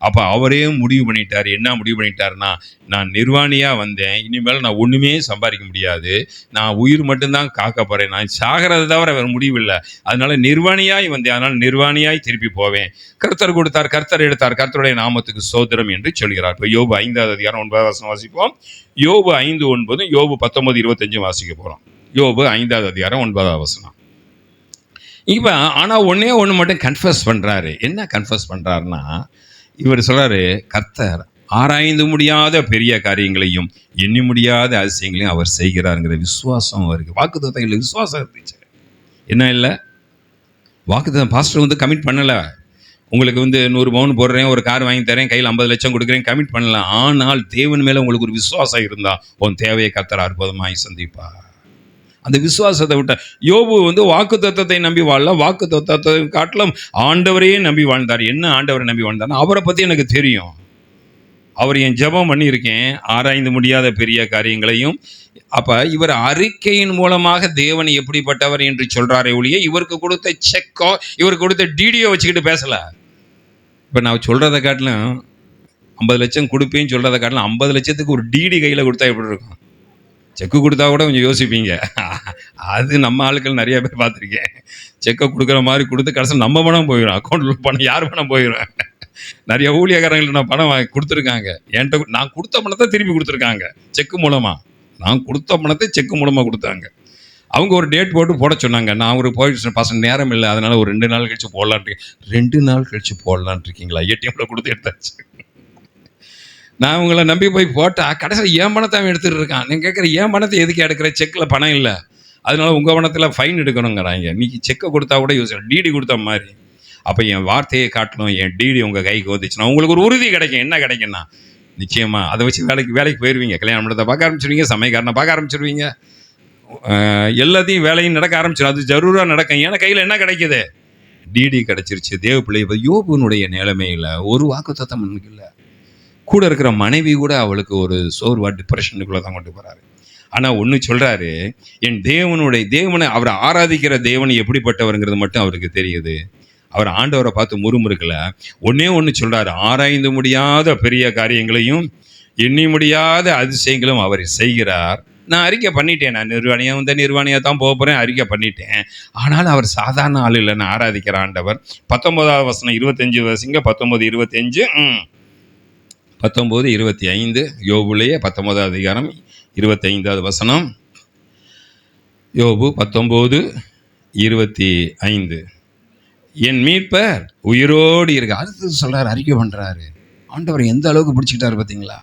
அப்போ அவரே முடிவு பண்ணிட்டார். என்ன முடிவு பண்ணிட்டாருன்னா, நான் நிர்வாணியாக வந்தேன், இனிமேல் நான் ஒன்றுமே சம்பாதிக்க முடியாது, நான் உயிர் மட்டும்தான் காக்க போகிறேன், நான் சாகிறது தவிர வேறு முடிவு இல்லை, அதனால நிர்வாணியாய் வந்தேன், அதனால் நிர்வாணியாய் திருப்பி போவேன். கர்த்தர் கொடுத்தார், கர்த்தர் எடுத்தார், கர்த்தருடைய நாமத்துக்கு சோதரம் என்று சொல்கிறார். இப்போ யோபு 5வது அதிகாரம் 9வது வசனம் வாசிப்போம். யோபு 5:9, யோபு 19:25 வாசிக்க போகிறோம். யோபு 5வது அதிகாரம் 9வது வசனம். இப்போ ஆனால் ஒன்று மட்டும் கன்ஃபஸ் பண்ணுறாரு. என்ன கன்ஃபஸ் பண்ணுறாருன்னா, இவர் சொல்றாரு, கர்த்தர் ஆராய்ந்து முடியாத பெரிய காரியங்களையும் எண்ணி முடியாத அதிசயங்களையும் அவர் செய்கிறாருங்கிற விசுவாசம் அவருக்கு. வாக்குத்தத்தங்களில் விசுவாசம் இருந்துச்சு. என்ன இல்லை? வாக்குத்தத்தம் பாஸ்டர் கமிட் பண்ணலை. உங்களுக்கு 100 பவுன் போடுறேன், ஒரு கார் வாங்கி தரேன், கையில் 50 லட்சம் கொடுக்குறேன், கமிட் பண்ணலாம். ஆனால் தேவன் மேலே உங்களுக்கு ஒரு விசுவாசம் இருந்தால் உன் தேவையை கர்த்தர் அற்புதமாய் சந்திப்பா. அந்த விசுவாசத்தை விட்ட யோபு வாக்குத்தத்தத்தை நம்பி வாழல, வாக்குத்தத்தத்தை காட்டிலும் ஆண்டவரையே நம்பி வாழ்ந்தார். என்ன ஆண்டவரை நம்பி வாழ்ந்தார்? அவரை பற்றி எனக்கு தெரியும், அவர் என் ஜெபம் பண்ணியிருக்கேன், ஆராய்ந்து முடியாத பெரிய காரியங்களையும். அப்போ இவர் அறிக்கையின் மூலமாக தேவன் எப்படிப்பட்டவர் என்று சொல்கிறாரே ஒழிய இவருக்கு கொடுத்த செக்கோ இவருக்கு கொடுத்த டிடியோ வச்சுக்கிட்டு பேசலை. இப்போ நான் சொல்கிறத காட்டிலும் 50 லட்சம் கொடுப்பேன்னு சொல்கிறத காட்டிலும் 50 லட்சத்துக்கு ஒரு டிடி கையில் கொடுத்தா எப்படி இருக்கும்? செக்கு கொடுத்தா கூட கொஞ்சம் யோசிப்பீங்க. அது நம்ம ஆட்கள் நிறைய பேர் பார்த்துருக்கேன். செக்கை கொடுக்குற மாதிரி கொடுத்து கடைசியில் நம்ம பணம் போயிடும், அக்கௌண்ட்டில் பணம் யார் பணம் போயிடும். நிறைய ஊழியக்காரங்கள்ட்ட நான் பணம் கொடுத்துருக்காங்க, என்கிட்ட நான் கொடுத்த பணத்தை திருப்பி கொடுத்துருக்காங்க செக்கு மூலமாக. நான் கொடுத்த பணத்தை செக்கு மூலமாக கொடுத்தாங்க. அவங்க ஒரு டேட் போட்டு போட சொன்னாங்க. நான் ஒரு போயிட்டு பசங்க நேரம் இல்லை, அதனால ஒரு 2 நாள் கழிச்சு போடலான்ட்டு. 2 நாள் கழிச்சு போடலான்ட்டு இருக்கீங்களா? ஏடிஎம்ல கொடுத்து எடுத்தாச்சு. நான் உங்களை நம்பி போய் போட்டா கடைசியில் என் பணத்தை அவன் எடுத்துகிட்டு இருக்கான். நீங்கள் கேட்குற என் பணத்தை எதுக்கு எடுக்கிற? செக்கில் பணம் இல்லை, அதனால உங்கள் பணத்தில் ஃபைன் எடுக்கணுங்கிறாங்க. இன்றைக்கி செக்கை கொடுத்தா கூட யூஸ் டிடி கொடுத்த மாதிரி. அப்போ என் வார்த்தையை காட்டணும், என் டிடி உங்கள் கைக்கு வந்துச்சுன்னா உங்களுக்கு ஒரு உறுதி கிடைக்கும். என்ன கிடைக்குன்னா நிச்சயமாக அதை வச்சு வேலைக்கு போயிடுவீங்க. கல்யாணம் பண்ணத்தை பார்க்க ஆரம்பிச்சிருவீங்க, சமையக்காரனை பார்க்க ஆரம்பிச்சிருவீங்க, எல்லாத்தையும் வேலையும் நடக்க ஆரம்பிச்சிடும். அது ஜரூராக நடக்கும். ஏன்னா கையில் என்ன கிடைக்குது? டிடி கிடச்சிருச்சு. தேவ பிள்ளை. இப்போ யோபுனுடைய நிலைமையில் ஒரு வாக்குத்தத்தம் இல்லை. கூட இருக்கிற மனைவி கூட அவளுக்கு ஒரு சோர்வா டிப்ரெஷனுக்குள்ளே தான் கொண்டு போகிறாரு. ஆனால் ஒன்று சொல்கிறாரு, என் தேவனை அவரை ஆராதிக்கிற தேவன் எப்படிப்பட்டவருங்கிறது மட்டும் அவருக்கு தெரியுது. அவர் ஆண்டவரை பார்த்து முறுமுறுக்கல. ஒன்று சொல்கிறாரு, ஆராய்ந்து முடியாத பெரிய காரியங்களையும் எண்ணி முடியாத அதிசயங்களும் அவர் செய்கிறார். நான் அறிக்கை பண்ணிட்டேன், நான் நிர்வாணியாக தான் போக போகிறேன், அறிக்கை பண்ணிட்டேன். ஆனால் அவர் சாதாரண ஆள் இல்லை, நான் ஆராதிக்கிற ஆண்டவர். 19வது வசனம் 25 வசங்க. 19:25 19:25 யோபுலேயே 19வது அதிகாரம் 25வது வசனம். யோபு 19:25. என் மீட்பர் உயிரோடு இருக்கு. அடுத்து சொல்றாரு, அறிக்கை பண்றாரு. ஆண்டவர் எந்த அளவுக்கு பிடிச்சிக்கிட்டாரு பார்த்தீங்களா?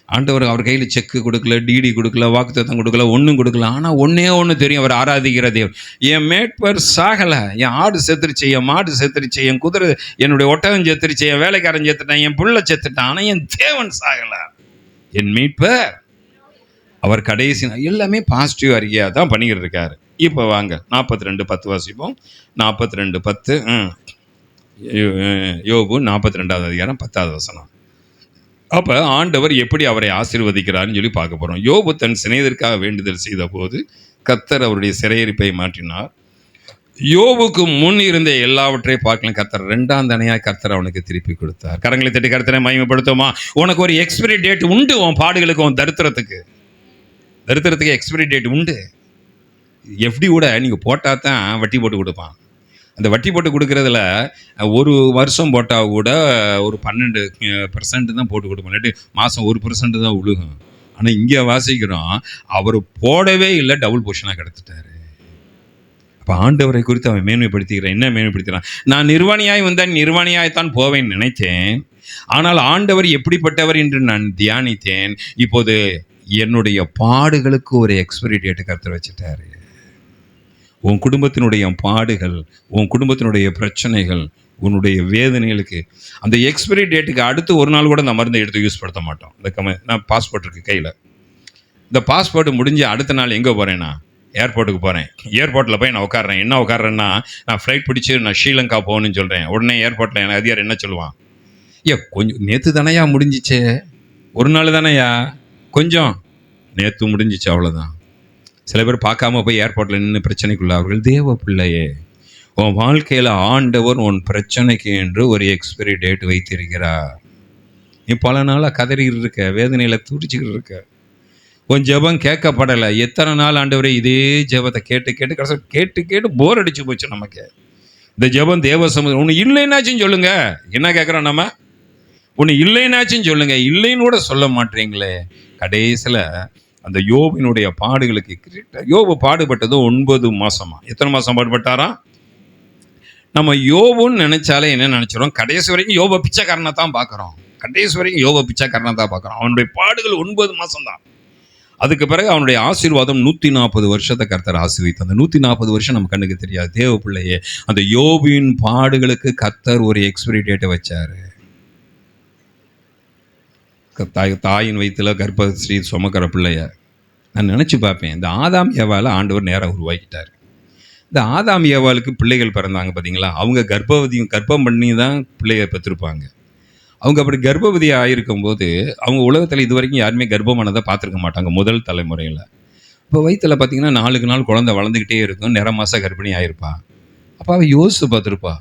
ஆண்டவர் அவர் கையில் செக்கு கொடுக்கல, டிடி கொடுக்கல, வாக்குத்தத்தம் கொடுக்கல, ஒன்றும் கொடுக்கல. ஆனால் ஒன்று தெரியும், அவர் ஆராதிக்கிற தேவன். என் மேட்பர் சாகலை, என் ஆடு செத்துருச்சு, என் மாடு செத்துருச்சு, என் குதிரை, என்னுடைய ஒட்டகம் செத்துருச்சு, என் வேலைக்காரன் செத்துட்டான், என் பிள்ளை செத்துட்டான், ஆனால் என் தேவன் சாகலை. என் மீட்பர் அவர் கடைசி. எல்லாமே பாசிட்டிவ் அறிக்கையாக தான் பண்ணிக்கிட்டு இருக்காரு. இப்போ வாங்க 42:10 வாசிப்போம். 42:10 யோபு 42வது அதிகாரம் 10வது வசனம். அப்போ ஆண்டவர் எப்படி அவரை ஆசீர்வதிக்கிறார்னு சொல்லி பார்க்க போகிறோம். யோபு தன் சிநேகிதருக்காக வேண்டுதல் செய்த போது கர்த்தர் அவருடைய சிறையிருப்பை மாற்றினார். யோபுக்கு முன் இருந்த எல்லாவற்றையும் பார்க்கலாம். கர்த்தர் 2ஆம் தனையாக கர்த்தர் அவனுக்கு திருப்பி கொடுத்தார். கரங்களை தட்டி கர்த்தரை மகிமைப்படுத்துமா? உனக்கு ஒரு எக்ஸ்பிரி டேட் உண்டு. உன் பாடுகளுக்கு, உன் தரித்திரத்துக்கு எக்ஸ்பிரி டேட் உண்டு. எஃப்டி கூட நீங்கள் போட்டால் தான் வட்டி போட்டு கொடுப்பான். அந்த வட்டி போட்டு கொடுக்குறதுல ஒரு வருஷம் போட்டால் கூட ஒரு 12% தான் போட்டு கொடுப்போம், இல்லாட்டி மாதம் 1% தான் உழுகும். ஆனால் இங்கே வாசிக்கிறோம், அவர் போடவே இல்லை, டபுள் போர்ஷனாக கிடத்துட்டாரு. அப்போ ஆண்டவரை குறித்து அவன் மேன்மைப்படுத்திக்கிறான். என்ன மேன்மைப்படுத்துகிறான்? நான் நிர்வாணியாய் வந்தால் நிர்வாணியாய்த்தான் போவேன்னு நினைத்தேன், ஆனால் ஆண்டவர் எப்படிப்பட்டவர் என்று நான் தியானித்தேன். இப்போது என்னுடைய பாடுகளுக்கு ஒரு எக்ஸ்பைரி டேட்டு கர்த்தர் வச்சுட்டாரு. உன் குடும்பத்தினுடைய பாடுகள், உன் குடும்பத்தினுடைய பிரச்சனைகள், உன்னுடைய வேதனைகளுக்கு அந்த எக்ஸ்பைரி டேட்டுக்கு அடுத்து ஒரு நாள் கூட அந்த மருந்தை எடுத்து யூஸ் படுத்த மாட்டோம். நான் பாஸ்போர்ட் இருக்குது கையில். இந்த பாஸ்போர்ட் முடிஞ்சு அடுத்த நாள் எங்கே போகிறேன்னா ஏர்போர்ட்டுக்கு போகிறேன். ஏர்போர்ட்டில் போய் நான் உட்காடுறேன். என்ன உட்காடுறேன்னா, நான் ஃப்ளைட் பிடிச்சி நான் ஸ்ரீலங்கா போகணும்னு சொல்கிறேன். உடனே ஏர்போர்ட்டில் எனக்கு அதிகாரி என்ன சொல்லுவான்? கொஞ்சம் நேற்று தானையா முடிஞ்சிச்சே, ஒரு நாள் தானேயா, கொஞ்சம் நேற்று முடிஞ்சிச்சு, அவ்வளோதான். சில பேர் பார்க்காம போய் ஏர்போர்ட்டில் நின்று பிரச்சனைக்குள்ள. அவர்கள் தேவ பிள்ளையே, உன் வாழ்க்கையில் ஆண்டவர் உன் பிரச்சனைக்கு என்று ஒரு எக்ஸ்பைரி டேட் வைத்திருக்கிறார். நீ பல நாளாக கதறிக்கிட்டு இருக்க, வேதனையில் துடிச்சிக்கிட்டு இருக்க, உன் ஜெபம் கேட்கப்படலை. எத்தனை நாள் ஆண்டவரே இதே ஜெபத்தை கேட்டு கேட்டு போர் அடிச்சு போச்சு நமக்கு. இந்த ஜெபம் தேவ சமூகம். ஒன்று இல்லைன்னாச்சும் சொல்லுங்க. என்ன கேட்குறோம் நம்ம? ஒன்று இல்லைன்னாச்சும் சொல்லுங்க. இல்லைன்னு கூட சொல்ல மாட்டீங்களே. கடைசியில் அந்த யோபினுடைய பாடுகளுக்கு, யோபு பாடுபட்டது 9 மாதமா. எத்தனை மாதம் பாடுபட்டாரா? நம்ம யோபுன்னு நினைச்சாலே என்ன நினைச்சிடும்? கடைசி வரைக்கும் யோப பிச்சைக்காரனை தான் பார்க்குறோம். அவனுடைய பாடுகள் 9 மாதம் தான். அதுக்கு பிறகு அவனுடைய ஆசீர்வாதம் 140 வருஷத்தை கர்த்தர் ஆசீர்வதித்தார். அந்த 140 வருஷம் நம்ம கண்ணுக்கு தெரியாது. தேவ பிள்ளையே, அந்த யோபின் பாடுகளுக்கு கர்த்தர் ஒரு எக்ஸ்பைரி டேட்டை வச்சாரு. தாயின் வயிற்றில் கர்ப்பஸ்ரீ சுமக்கிற பிள்ளைய நான் நினச்சி பார்ப்பேன். இந்த ஆதாம் ஏவாளை ஆண்டவர் நேராக உருவாக்கிட்டார். இந்த ஆதாம் ஏவாளுக்கு பிள்ளைகள் பிறந்தாங்க பார்த்தீங்களா? அவங்க கர்ப்பம் பண்ணி தான் பிள்ளையை பெற்றிருப்பாங்க. அவங்க அப்படி கர்ப்பவதியாக ஆகிருக்கும் போது அவங்க உலகத்தில் இது வரைக்கும் யாருமே கர்ப்பமானதை பார்த்துருக்க மாட்டாங்க, முதல் தலைமுறையில். இப்போ வயிற்றில் பார்த்தீங்கன்னா 4 நாள் குழந்தை வளர்ந்துக்கிட்டே இருக்கும், நிற மாதம் கர்ப்பிணி ஆகிருப்பா. அப்போ அவள் யோசித்து பார்த்துருப்பா,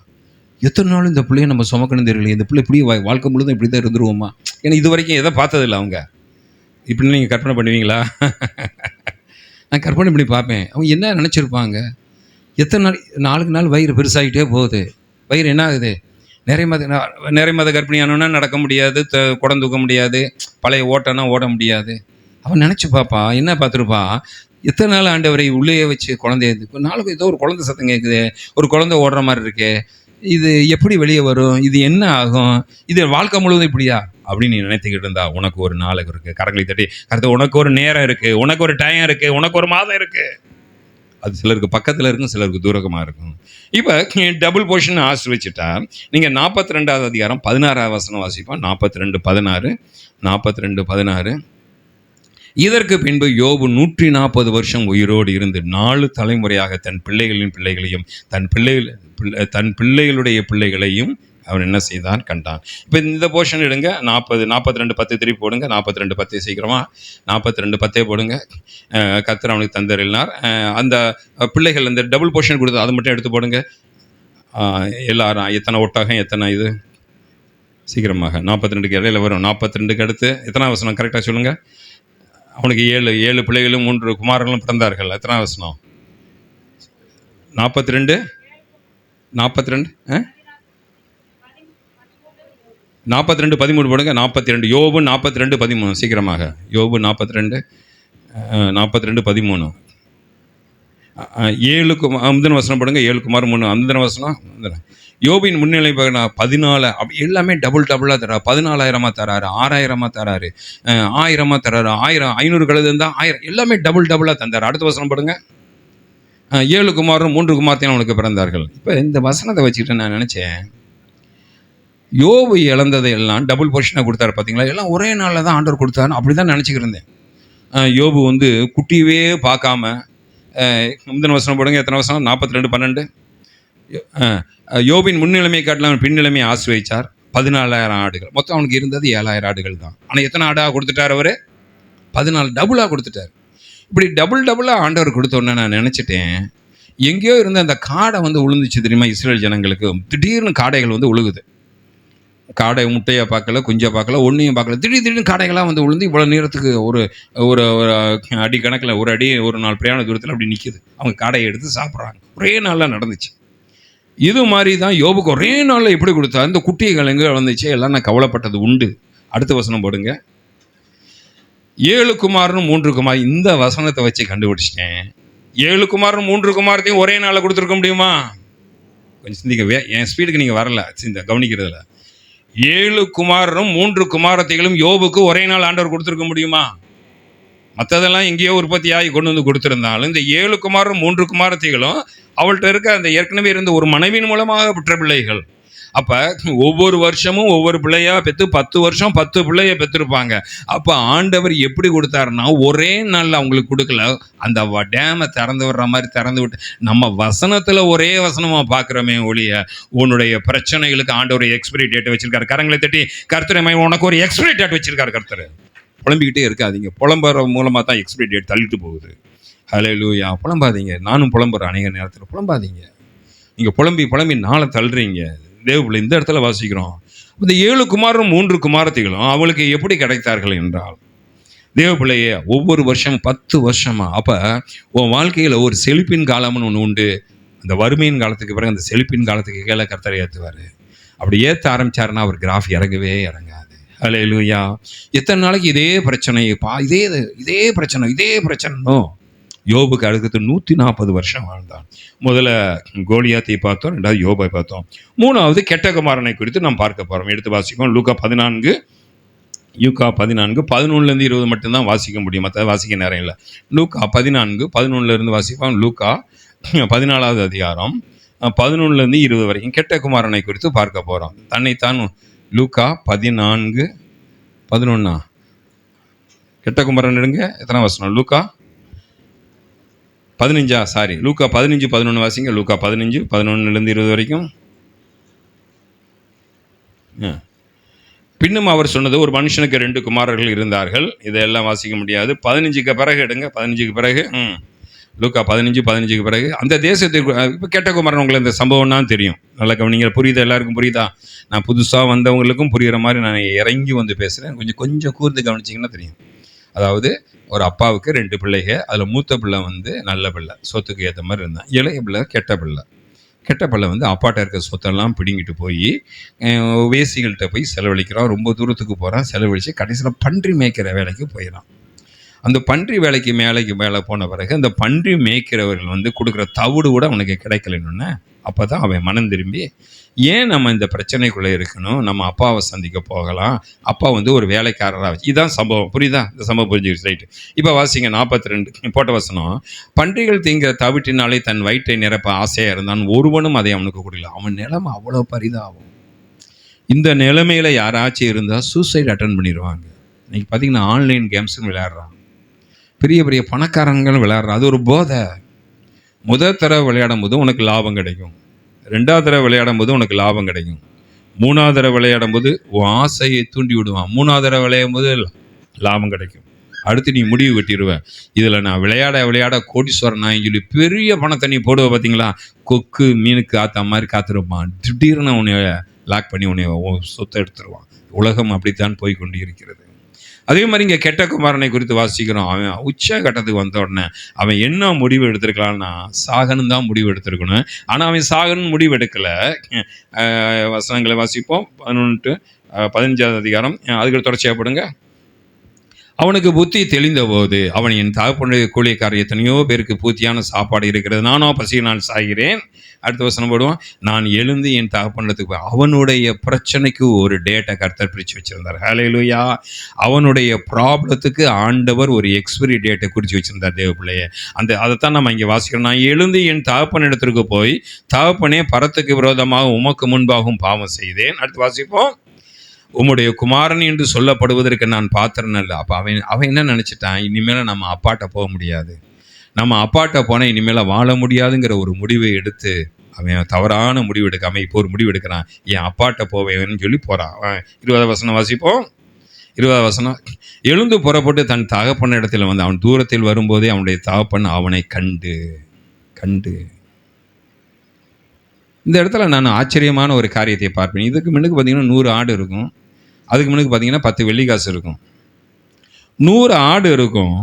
எத்தனை நாள் இந்த பிள்ளையை நம்ம சுமக்கணும் தெரியல, இந்த பிள்ளை இப்படி வாழ்க்கை முழுதும் இப்படி தான் இருந்துருவோமா? ஏன்னா இது வரைக்கும் எதை பார்த்ததில்லை அவங்க. இப்படின்னு நீங்கள் கற்பனை பண்ணுவீங்களா? நான் கற்பனை பண்ணி பார்ப்பேன். அவங்க என்ன நினச்சிருப்பாங்க? எத்தனை நாள் 4 நாள் வயிறு பெருசாகிட்டே போகுது. வயிறு என்ன ஆகுது? நிறைய மத கர்ப்பிணியானோன்னா நடக்க முடியாது, குடம் தூக்க முடியாது, பழைய ஓட்டனா ஓட முடியாது. அவன் நினச்சி பார்ப்பா, என்ன பார்த்துருப்பா, எத்தனை நாள் ஆண்டவரை உள்ளேயே வச்சு குழந்தைய இப்போ நாளுக்கு ஏதோ ஒரு குழந்தை சத்தம் கேட்குது, ஒரு குழந்தை ஓடுற மாதிரி இருக்கு, இது எப்படி வெளியே வரும், இது என்ன ஆகும், இது வாழ்க்கை முழுவதும் இப்படியா அப்படின்னு நீ நினைத்துக்கிட்டு இருந்தா உனக்கு ஒரு நாளுக்கு இருக்கு. கரங்களை தட்டி கருத்து, உனக்கு ஒரு நேரம் இருக்கு, உனக்கு ஒரு டைம் இருக்கு, உனக்கு ஒரு மாதம் இருக்கு. அது சிலருக்கு பக்கத்தில் இருக்கும், சிலருக்கு தூரமாக இருக்கும். இப்போ டபுள் போர்ஷன் ஆசிர்வச்சிட்டா நீங்கள் 42வது அதிகாரம் 16வது வசனம் வாசிப்போம். 42:16, 42:16. இதற்கு பின்பு யோபு 140 வருஷம் உயிரோடு இருந்து 4 தலைமுறையாக தன் பிள்ளைகளின் பிள்ளைகளையும் தன் பிள்ளைகளுடைய பிள்ளைகளையும் அவன் என்ன செய்தான் கண்டான். இப்போ இந்த போர்ஷன் எடுங்க, 42:10 திருப்பி போடுங்க. 42:10 சீக்கிரமா 42:10 போடுங்க. கர்த்தர் அவனுக்கு தந்தரினார். அந்த பிள்ளைகள் அந்த டபுள் போர்ஷன் கொடுத்து அதை மட்டும் எடுத்து போடுங்க. எல்லாரும் எத்தனை ஒட்டகம், எத்தனை இது சீக்கிரமாக 42க்கு இடையில வரும். 42க்கு அடுத்து எத்தனை வசனம் கரெக்டாக சொல்லுங்கள். அவனுக்கு 7 பிள்ளைகளும் 3 குமாரர்களும் பிறந்தார்கள். எத்தனை வசனம்? 42 42:13 போடுங்க. 42 யோபு 42:13 சீக்கிரமாக. யோபு 42:13 7க்கு முந்தின வசனம் போடுங்க. 7 குமார் 3 முந்தின வசனம். யோபின் முன்னிலை 14 அப்படி எல்லாமே டபுளாக தராரு. 14,000 தராரு, 6,000 தராரு, 1000 தராரு, 1000 500 கழுது இருந்தால் 1000, எல்லாமே டபுளாக தந்தார். அடுத்த வசனம் போடுங்க. 7 குமாரும் 3 குமார்த்தையும் அவனுக்கு பிறந்தார்கள். இப்போ இந்த வசனத்தை வச்சுக்கிட்டு நான் நினச்சேன், யோபு இழந்ததை எல்லாம் டபுள் பொசிஷனை கொடுத்தாரு பார்த்தீங்களா, எல்லாம் ஒரே நாளில் தான் ஆண்டவர் கொடுத்தாரு. அப்படி தான் நினச்சிக்கிட்டு இருந்தேன். யோபு குட்டியவே பார்க்காம முந்தின வசனம் போடுங்க. எத்தனை வசனம்? 42:12. யோபின் முன்னிலைமை காட்டில் பின்னிலைமையை ஆசிர்வதிச்சார். 14,000 ஆடுகள். மொத்தம் அவனுக்கு இருந்தது 7,000 ஆடுகள் தான். ஆனால் எத்தனை ஆடாக கொடுத்துட்டார் அவர்? 14 டபுளாக கொடுத்துட்டார். இப்படி டபுளாக ஆண்டவர் கொடுத்தோன்னே நான் நினச்சிட்டேன், எங்கேயோ இருந்த அந்த காடை உழுந்துச்சு தெரியுமா இஸ்ரேல் ஜனங்களுக்கு. திடீர்னு காடைகள் உழுகுது. காடை முட்டையை பார்க்கல, குஞ்சை பார்க்கல, ஒன்றையும் பார்க்கல, திடீர்னு காடைகளாக விழுந்து இவ்வளோ நேரத்துக்கு ஒரு ஒரு அடி கணக்கில், ஒரு அடி 1 நாள் பிரயாண தூரத்தில் அப்படி நிற்கிது. அவங்க காடையை எடுத்து சாப்பிட்றாங்க. ஒரே நாளில் நடந்துச்சு. இது மாதிரி தான் யோபுக்கு ஒரே நாளில் எப்படி கொடுத்தா இந்த குட்டிகள் எங்கே வந்துச்சு எல்லாம் நான் கவலைப்பட்டது உண்டு. அடுத்த வசனம் போடுங்க. 7 குமாரனும் 3 குமார். இந்த வசனத்தை வச்சு கண்டுபிடிச்சிட்டேன். 7 குமாரனும் 3 குமாரத்தையும் ஒரே நாளில் கொடுத்துருக்க முடியுமா? கொஞ்சம் சிந்திக்க, என் ஸ்பீடுக்கு நீங்கள் வரல கவனிக்கிறதுல. 7 குமாரனும் 3 குமாரத்தைகளும் யோபுக்கு ஒரே நாள் ஆண்டவர் கொடுத்துருக்க முடியுமா? மற்றதெல்லாம் எங்கேயோ உற்பத்தி ஆகி கொண்டு கொடுத்துருந்தாலும் இந்த 7 குமாரனும் 3 குமாரத்தைகளும் அவள்கிட்ட இருக்க அந்த ஏற்கனவே இருந்த ஒரு மனைவியின் மூலமாக பெற்ற பிள்ளைகள். அப்போ ஒவ்வொரு வருஷமும் ஒவ்வொரு பிள்ளையாக பெற்று 10 வருஷம் 10 பிள்ளைய பெற்றிருப்பாங்க. அப்போ ஆண்டவர் எப்படி கொடுத்தாருன்னா ஒரே நாளில் அவங்களுக்கு கொடுக்கல, அந்த டேமை திறந்து விடுற மாதிரி திறந்து விட்டு, நம்ம வசனத்தில் ஒரே வசனமாக பார்க்குறோமே ஒழிய உன்னுடைய பிரச்சனைகளுக்கு ஆண்டவர் எக்ஸ்பிரி டேட் வச்சிருக்காரு. கரங்களை தட்டி கர்த்தரை, உனக்கு ஒரு எக்ஸ்பிரி டேட் வச்சிருக்காரு கர்த்தர். புலம்பிக்கிட்டே இருக்காதீங்க. புலம்புற மூலமாக தான் எக்ஸ்பிரி டேட் தள்ளிட்டு போகுது. ஹல்லேலூயா. புலம்பாதீங்க. நானும் புலம்புறேன் அநேக நேரத்தில். புலம்பாதீங்க. நீங்கள் புலம்பி நாளை தள்ளுறீங்க. தேவப்பிள்ளை இந்த இடத்துல வாசிக்கிறோம். இந்த 7 குமாரும் 3 குமாரத்திகளும் அவளுக்கு எப்படி கிடைத்தார்கள் என்றால், தேவப்பிள்ளையே ஒவ்வொரு வருஷம் 10 வருஷமா. அப்போ உன் வாழ்க்கையில் ஒரு செழிப்பின் காலம்னு ஒன்று உண்டு. அந்த வறுமையின் காலத்துக்கு பிறகு அந்த செழிப்பின் காலத்துக்கு கீழே கர்த்தரை ஏற்றுவார். அப்படி ஏற்ற ஆரம்பிச்சாருன்னா அவர் கிராஃப் இறங்கவே இறங்காது. ஹல்லேலூயா. எத்தனை நாளைக்கு இதே பிரச்சனைப்பா, இதே பிரச்சனை. யோபுக்கு அடுத்து 140 வருஷம் வாழ்ந்தான். முதல்ல கோலியாத்தை பார்த்தோம், 2வது யோபை பார்த்தோம், 3வது கெட்ட குமாரனை குறித்து நாம் பார்க்க போகிறோம். எடுத்து வாசிப்போம். லூக்கா 14 11-20 மட்டும்தான் வாசிக்க முடியும், மற்ற வாசிக்க நேரம் இல்லை. லூக்கா 14 11 வாசிப்போம். லூக்கா 14வது அதிகாரம் 11-20 வரைக்கும் கெட்ட குமாரனை குறித்து பார்க்க போகிறோம். தன்னைத்தான் லூக்கா 14:11 கெட்ட குமாரன் எடுங்க. எத்தனை வசனம்? லூக்கா 15 லூக்கா 15:11 வாசிங்க. லூக்கா 15:11-20 வரைக்கும். பின்னும் அவர் சொன்னது, ஒரு மனுஷனுக்கு 2 குமாரர்கள் இருந்தார்கள். இதெல்லாம் வாசிக்க முடியாது. 15க்கு பிறகு எடுங்க. 15க்கு பிறகு லூக்கா 15:15க்கு பிறகு அந்த தேசத்துக்கு இப்போ கெட்ட குமாரன். உங்களுக்கு இந்த சம்பவம்னா தெரியும். நல்லா கவனிங்க. புரியுதா? எல்லாருக்கும் புரியுதா? நான் புதுசாக வந்தவங்களுக்கும் புரிகிற மாதிரி நான் இறங்கி பேசுகிறேன். கொஞ்சம் கூர்ந்து கவனிச்சிங்கன்னா தெரியும். அதாவது ஒரு அப்பாவுக்கு 2 பிள்ளைங்க. அதில் மூத்த பிள்ளை நல்ல பிள்ளை, சொத்துக்கு ஏற்ற மாதிரி இருந்தான். இளைய பிள்ளை கெட்ட பிள்ளை. அப்பாட்ட இருக்க சொத்தெல்லாம் பிடிங்கிட்டு போய் வேசிகள்கிட்ட போய் செலவழிக்கிறான். ரொம்ப தூரத்துக்கு போகிறான். செலவழித்து கடைசியில் பன்றி மேய்க்கிற வேலைக்கு போயிடறான். அந்த பன்றி வேலைக்கு மேலே போன பிறகு அந்த பன்றி மேய்க்கிறவர்கள் வந்து கொடுக்குற தவிடு கூட அவனுக்கு கிடைக்கலன்னு, அப்போ தான் அவன் மனம் திரும்பி, ஏன் நம்ம இந்த பிரச்சனைக்குள்ளே இருக்கணும், நம்ம அப்பாவை சந்திக்க போகலாம், அப்பா வந்து ஒரு வேலைக்காரராக வச்சு, இதுதான் சம்பவம். புரியுதா? இந்த சம்பவம் புரிஞ்சுக்கிட்டு ரைட்டு. இப்போ வாசிங்க 42 போட்ட வசனம். பன்றிகள் திங்கிற தவிட்டினாலே தன் வயிற்றை நிரப்ப ஆசையாக இருந்தான், ஒருவனும் அதை அவனுக்கு கொடுக்கல. அவன் நிலைமை அவ்வளோ பரிதாபம். இந்த நிலைமையில் யாராச்சும் இருந்தால் சூசைட் அட்டன் பண்ணிடுவாங்க. இன்னைக்கு பார்த்தீங்கன்னா ஆன்லைன் கேம்ஸுன்னு விளையாடுறான், பெரிய பெரிய பணக்காரங்களும் விளையாடுறான். அது ஒரு போதை. முதல் தடவை விளையாடும் போது உனக்கு லாபம் கிடைக்கும், ரெண்டாவது தடவை விளையாடும் போது உனக்கு லாபம் கிடைக்கும், மூணாவது தடவை விளையாடும் போது உன் ஆசையை தூண்டி விடுவான், மூணாவது தடவை விளையாடும் போது லாபம் கிடைக்கும். அடுத்து நீ முடிவு வெட்டிடுவேன், இதில் நான் விளையாட கோடீஸ்வரன் நான் சொல்லி பெரிய பணத்தை நீ போடுவ. பார்த்தீங்களா, கொக்கு மீனுக்கு காத்த மாதிரி காத்திருப்பான், திடீர்னு உன்னை லாக் பண்ணி உன்னை சொத்தை எடுத்துருவான். உலகம் அப்படித்தான் போய் கொண்டு இருக்கிறது. அதே மாதிரி இங்கே கெட்ட குமாரனை குறித்து வாசிக்கிறோம். அவன் உச்ச கட்டத்துக்கு வந்த உடனே அவன் என்ன முடிவு எடுத்திருக்கலாம்னா, சாகணும் தான் முடிவு எடுத்திருக்கணும். ஆனால் அவன் சாகணும் முடிவு எடுக்கலை. வசனங்களை வாசிப்போம். 15 அதிகாரம், அதுக்கு தொடர்ச்சியாக போடுங்க. அவனுக்கு புத்தி தெளிந்த போது அவன், என் தகப்பனுடைய கூலியக்காரர் எத்தனையோ பேருக்கு பூர்த்தியான சாப்பாடு இருக்கிறது, நானோ பசியினால் சாகிறேன். அடுத்த வசனம் போடுவான், நான் எழுந்து என் தகப்பனத்துக்கு. அவனுடைய பிரச்சனைக்கு ஒரு டேட்டை கர்த்தர் பிரித்து வச்சிருந்தார். ஹல்லேலூயா. அவனுடைய ப்ராப்ளத்துக்கு ஆண்டவர் ஒரு எக்ஸ்பிரி டேட்டை குறித்து வச்சிருந்தார் தேவ பிள்ளைய. அதைத்தான் நம்ம இங்கே வாசிக்கிறோம். நான் எழுந்து என் தகப்பன் இடத்திற்கு போய், தகப்பனே, பரத்துக்கு விரோதமாக உமக்கு முன்பாகவும் பாவம் செய்தேன். அடுத்து வாசிப்போம். உம்முடைய குமாரன் என்று சொல்லப்படுவதற்கு நான் பாத்திரன் அல்ல. அப்போ அவன் என்ன நினச்சிட்டான், இனிமேல் நம்ம அப்பாட்ட போக முடியாது, நம்ம அப்பாட்ட போனால் இனிமேல் வாழ முடியாதுங்கிற ஒரு முடிவை எடுத்து அவன் தவறான முடிவு எடுக்காமல் இப்போ ஒரு முடிவு எடுக்கிறான், என் அப்பாட்ட போவேன்னு சொல்லி போகிறான். 20 வசனம் வாசிப்போம். 20 வசனம். எழுந்து புறப்பட்டு தன் தகப்பன் இடத்துல வந்து அவன் தூரத்தில் வரும்போதே அவனுடைய தகப்பன் அவனை கண்டு. இந்த இடத்துல நான் ஆச்சரியமான ஒரு காரியத்தை பார்ப்பேன். இதுக்கு முன்னுக்கு பார்த்தீங்கன்னா 100 ஆடு இருக்கும், அதுக்கு முன்னுக்கு பார்த்தீங்கன்னா 10 வெள்ளி காசு இருக்கும். 100 ஆடு இருக்கும்.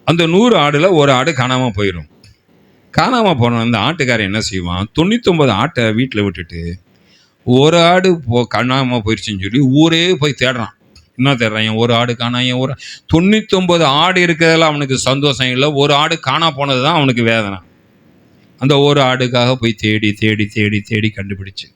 அந்த 100 ஆடில் ஒரு ஆடு காணாமல் போயிடும். காணாமல் போன அந்த ஆட்டுக்காரன் என்ன செய்வான், 99 ஆட்டை வீட்டில் விட்டுட்டு ஒரு ஆடு காணாமல் போயிடுச்சுன்னு சொல்லி ஊரே போய் தேடுறான். என்ன தேடுறான், என் ஒரு ஆடு காணா, என் ஒரு 99 ஆடு இருக்கிறதெல்லாம் அவனுக்கு சந்தோஷம் இல்லை, ஒரு ஆடு காணா போனது தான் அவனுக்கு வேதனை. அந்த ஒரு ஆடுக்காக போய் தேடி தேடி தேடி தேடி கண்டுபிடிச்சு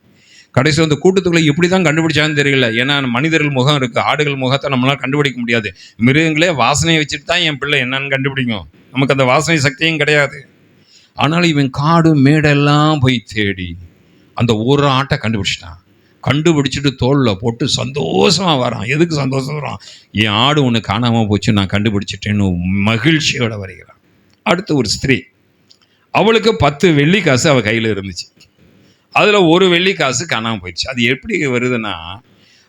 கடைசி அந்த கூட்டத்துக்குள்ளே எப்படி தான் கண்டுபிடிச்சான்னு தெரியல. ஏன்னா மனிதர்கள் முகம் இருக்குது, ஆடுகள் முகத்தை நம்மளால் கண்டுபிடிக்க முடியாது. மிருகங்களே வாசனையை வச்சுட்டு தான் என் பிள்ளை என்னன்னு கண்டுபிடிக்கும், நமக்கு அந்த வாசனை சக்தியும் கிடையாது. ஆனாலும் இவன் காடு மேடெல்லாம் போய் தேடி அந்த ஒரு ஆட்டை கண்டுபிடிச்சிட்டான். கண்டுபிடிச்சிட்டு தோளில் போட்டு சந்தோஷமாக வரான். எதுக்கு சந்தோஷம் வரான், என் ஆடு ஒன்று காணாமல் போச்சு, நான் கண்டுபிடிச்சிட்டேன்னு மகிழ்ச்சியோடு வருகிறான். அடுத்து ஒரு ஸ்திரீ, அவளுக்கு 10 வெள்ளி காசு அவள் கையில் இருந்துச்சு, அதில் ஒரு வெள்ளி காசு காணாமல் போயிடுச்சு. அது எப்படி வருதுன்னா,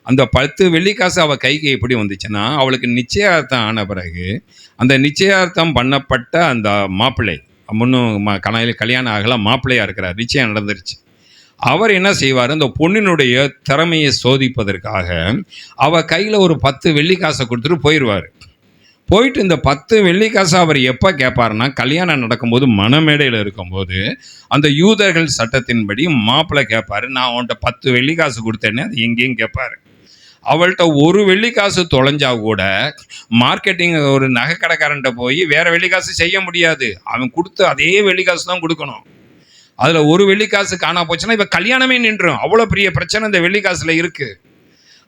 அந்த 10 வெள்ளி காசு அவள் கைக்கு எப்படி வந்துச்சுன்னா, அவளுக்கு நிச்சயார்த்தம் ஆன பிறகு அந்த நிச்சயார்த்தம் பண்ணப்பட்ட அந்த மாப்பிள்ளை, முன்னும் கல்யாணம் ஆகலாம், மாப்பிள்ளையாக இருக்கிறார், நிச்சயம் நடந்துருச்சு. அவர் என்ன செய்வார், அந்த பொண்ணினுடைய திறமையை சோதிப்பதற்காக அவள் கையில் ஒரு 10 வெள்ளி காசை கொடுத்துட்டு போயிடுவார். போயிட்டு இந்த 10 வெள்ளி காசு அவர் எப்போ கேட்பாருன்னா, கல்யாணம் நடக்கும்போது மணமேடையில் இருக்கும்போது அந்த யூதர்கள் சட்டத்தின்படி மாப்பிள்ளை கேட்பார், நான் அவன்கிட்ட 10 வெள்ளி காசு கொடுத்தேன்னு அது எங்கேயும் கேட்பார். அவள்கிட்ட ஒரு வெள்ளி காசு தொலைஞ்சா கூட மார்க்கெட்டிங் ஒரு நகை கடைக்காரன்ட்ட போய் வேறு வெள்ளி காசு செய்ய முடியாது, அவன் கொடுத்து அதே வெள்ளி காசு தான் கொடுக்கணும். அதில் ஒரு வெள்ளி காசு காணா போச்சுன்னா இப்போ கல்யாணமே நின்றும். அவ்வளோ பெரிய பிரச்சனை இந்த வெள்ளி காசில் இருக்குது.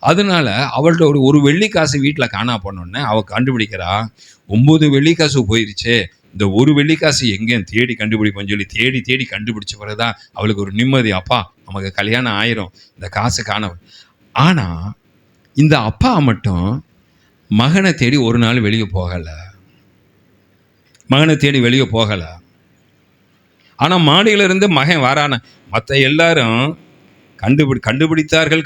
அதனால அவள்கிட்ட ஒரு வெள்ளி காசு வீட்டில் காணா போனோடனே அவள் கண்டுபிடிக்கிறா, 9 வெள்ளி காசு போயிடுச்சு, இந்த ஒரு வெள்ளி காசு எங்கேயும் தேடி கண்டுபிடிப்போம்னு சொல்லி தேடி தேடி கண்டுபிடிச்ச பிறகுதான் அவளுக்கு ஒரு நிம்மதி, அப்பா நமக்கு கல்யாணம் ஆயிரும், இந்த காசு காண. ஆனால் இந்த அப்பா மட்டும் மகனை தேடி ஒரு நாள் வெளியே போகலை. ஆனால் மாடியிலிருந்து மகன் வரான, மற்ற எல்லாரும் கண்டுபிடித்தார்கள்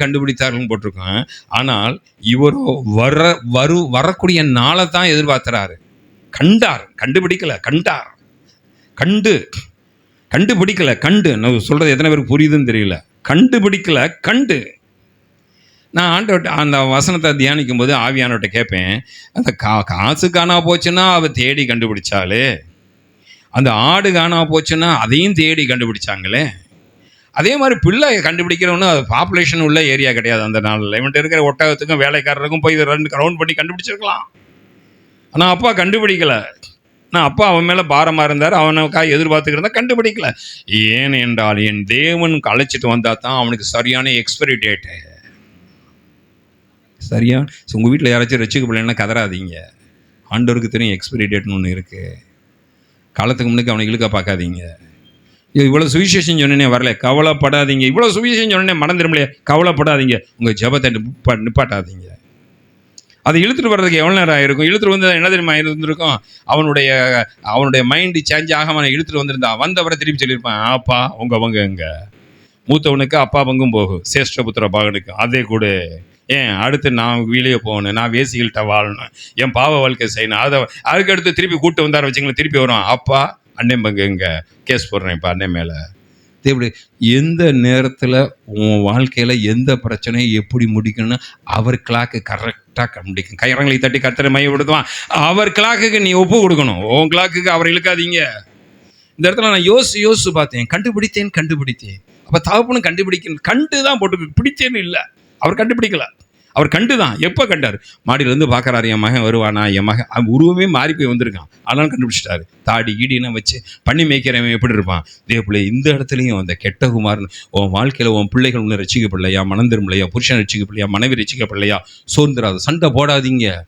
போட்டிருக்கோம். ஆனால் இவரோ வரக்கூடிய நாளை தான் எதிர்பார்த்துறாரு. கண்டுபிடிக்கல, நான் சொல்கிறது எத்தனை பேருக்கு புரியுதுன்னு தெரியல. கண்டுபிடிக்கல. நான் ஆண்டவர்கிட்ட அந்த வசனத்தை தியானிக்கும் போது ஆவியானவர்கிட்ட கேட்பேன், அந்த காசு காணா போச்சுன்னா அவள் தேடி கண்டுபிடிச்சாலே, அந்த ஆடு காணா போச்சுன்னா அதையும் தேடி கண்டுபிடிச்சாங்களே, அதே மாதிரி பிள்ளை கண்டுபிடிக்கிறவனு அது பாப்புலேஷன் உள்ள ஏரியா கிடையாது. அந்த நாளில் இவன்ட்டு இருக்கிற ஒட்டகத்துக்கும் வேலைக்காரருக்கும் போய் 2 ரவுண்ட் பண்ணி கண்டுபிடிச்சிருக்கலாம். ஆனால் அப்பா கண்டுபிடிக்கல. நான் அப்பா அவன் மேலே பாரமாக இருந்தார், அவனுக்காக எதிர்பார்த்துக்கிறதா கண்டுபிடிக்கல. ஏன் என்றால் என் தேவனுக்கு அழைச்சிட்டு வந்தால் தான் அவனுக்கு சரியான எக்ஸ்பைரி டேட்டு. சரியான உங்கள் வீட்டில் யாராச்சும் ரசிக்கப்படலைன்னா கதறாதீங்க. ஆண்டவருக்கு தெரியும் எக்ஸ்பைரி டேட்னு ஒன்று இருக்குது. காலத்துக்கு முன்னுக்கு அவனை இழுக்க பார்க்காதீங்க. இவ்வளோ சுவிசேஷம் சொன்னே வரல, கவலைப்படாதீங்க. இவ்வளோ சுவிசேஷம் சொன்னே மறந்துடும்லையே, கவலைப்படாதீங்க. உங்கள் ஜெபத்தை நிப்பாட்டாதீங்க. அதை இழுத்துட்டு வர்றதுக்கு எவ்வளோ நேரம் ஆயிருக்கும்? இழுத்துட்டு வந்து என்ன தெரியுமா இருந்திருக்கும்? அவனுடைய மைண்டு சேஞ்ச் ஆக அவனை இழுத்துட்டு வந்திருந்தா வந்தவரை திருப்பி சொல்லியிருப்பான், அப்பா உங்க எங்க மூத்தவனுக்கு அப்பா பங்கும் போகும், சேஷ்டபுத்திர பாகனுக்கு அதே கூட. ஏன் அடுத்து நான் வெளியே போகணும், நான் வேசிகள்கிட்ட வாழணும், என் பாவ வாழ்க்கை செய்யணும். அதுக்கு அடுத்து திருப்பி கூட்டு வந்தார வச்சுங்களேன், திருப்பி வரும், அப்பா அண்ணன் பங்கு எங்க கேஸ் போடுறேன் இப்போ அண்ணன் மேலே. இப்படி எந்த நேரத்தில் உன் வாழ்க்கையில் எந்த பிரச்சனையை எப்படி முடிக்கணும்னு அவர் கிளாக்கு கரெக்டாக கண்டுபிடிக்கும். கைரங்களை தட்டி கர்த்தரை மையப்படுத்துவான். அவர் கிளாக்குக்கு நீ ஒப்பு கொடுக்கணும், உன் கிளாக்குக்கு அவரை இழுக்காதீங்க. இந்த இடத்துல நான் யோசிச்சு பார்த்தேன், கண்டுபிடித்தேன். அப்போ தகப்பனும் கண்டு தான் போட்டு பிடிச்சேன்னு இல்லை, அவர் கண்டுபிடிக்கல. அவர் கண்டு தான். எப்போ கண்டார்? மாடியிலேருந்து பார்க்குறாரு, என் மகன் வருவானா, என் மகன் உருவமே மாறி போய் வந்திருக்கான், அதெல்லாம் கண்டுபிடிச்சிட்டாரு. தாடி கீடினா வச்சு பண்ணி மேய்க்கிறவன் எப்படி இருப்பான், இதே பிள்ளை இந்த இடத்துலையும் அந்த கெட்ட குமார்னு உன் வாழ்க்கையில் உன் பிள்ளைகள் ஒன்று ரசிக்கப்படலையா, மனம் திரும்பலையா, புருஷன் ரசிக்கப்படலையா, மனைவி ரசிக்கப்படலையா, சோர்ந்துடாது, சண்டை போடாதீங்க.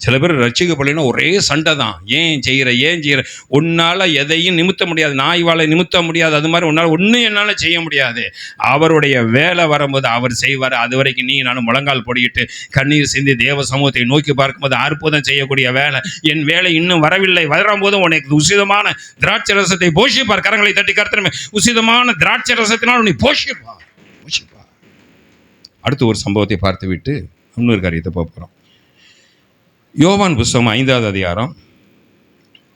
சில பேர் ரசிக்கப்படலைன்னா ஒரே சண்டை தான். ஏன் செய்கிற உன்னால் எதையும் நிமித்த முடியாது, நாய்வாலை நிமித்த முடியாது. அது மாதிரி உன்னால் ஒன்றும் என்னால் செய்ய முடியாது. அவருடைய வேலை வரும்போது அவர் செய்வார். அது வரைக்கும் நீ நானும் முழங்கால் பொடிக்கிட்டு கண்ணீர் சிந்தி தேவ சமூகத்தை நோக்கி பார்க்கும்போது அற்புதம் செய்யக்கூடிய வேலை. என் வேலை இன்னும் வரவில்லை, வரும்போதும் உனக்கு உசிதமான திராட்சை ரசத்தை போஷிப்பார். கரங்களை தட்டி கர்த்தருமே, உசிதமான திராட்சை ரசத்தினால் உன்னை போஷிப்பார். அடுத்து ஒரு சம்பவத்தை பார்த்து விட்டு இன்னொரு காரியத்தை பார்ப்போம். யோவான் புஸ்தகம் 5வது அதிகாரம்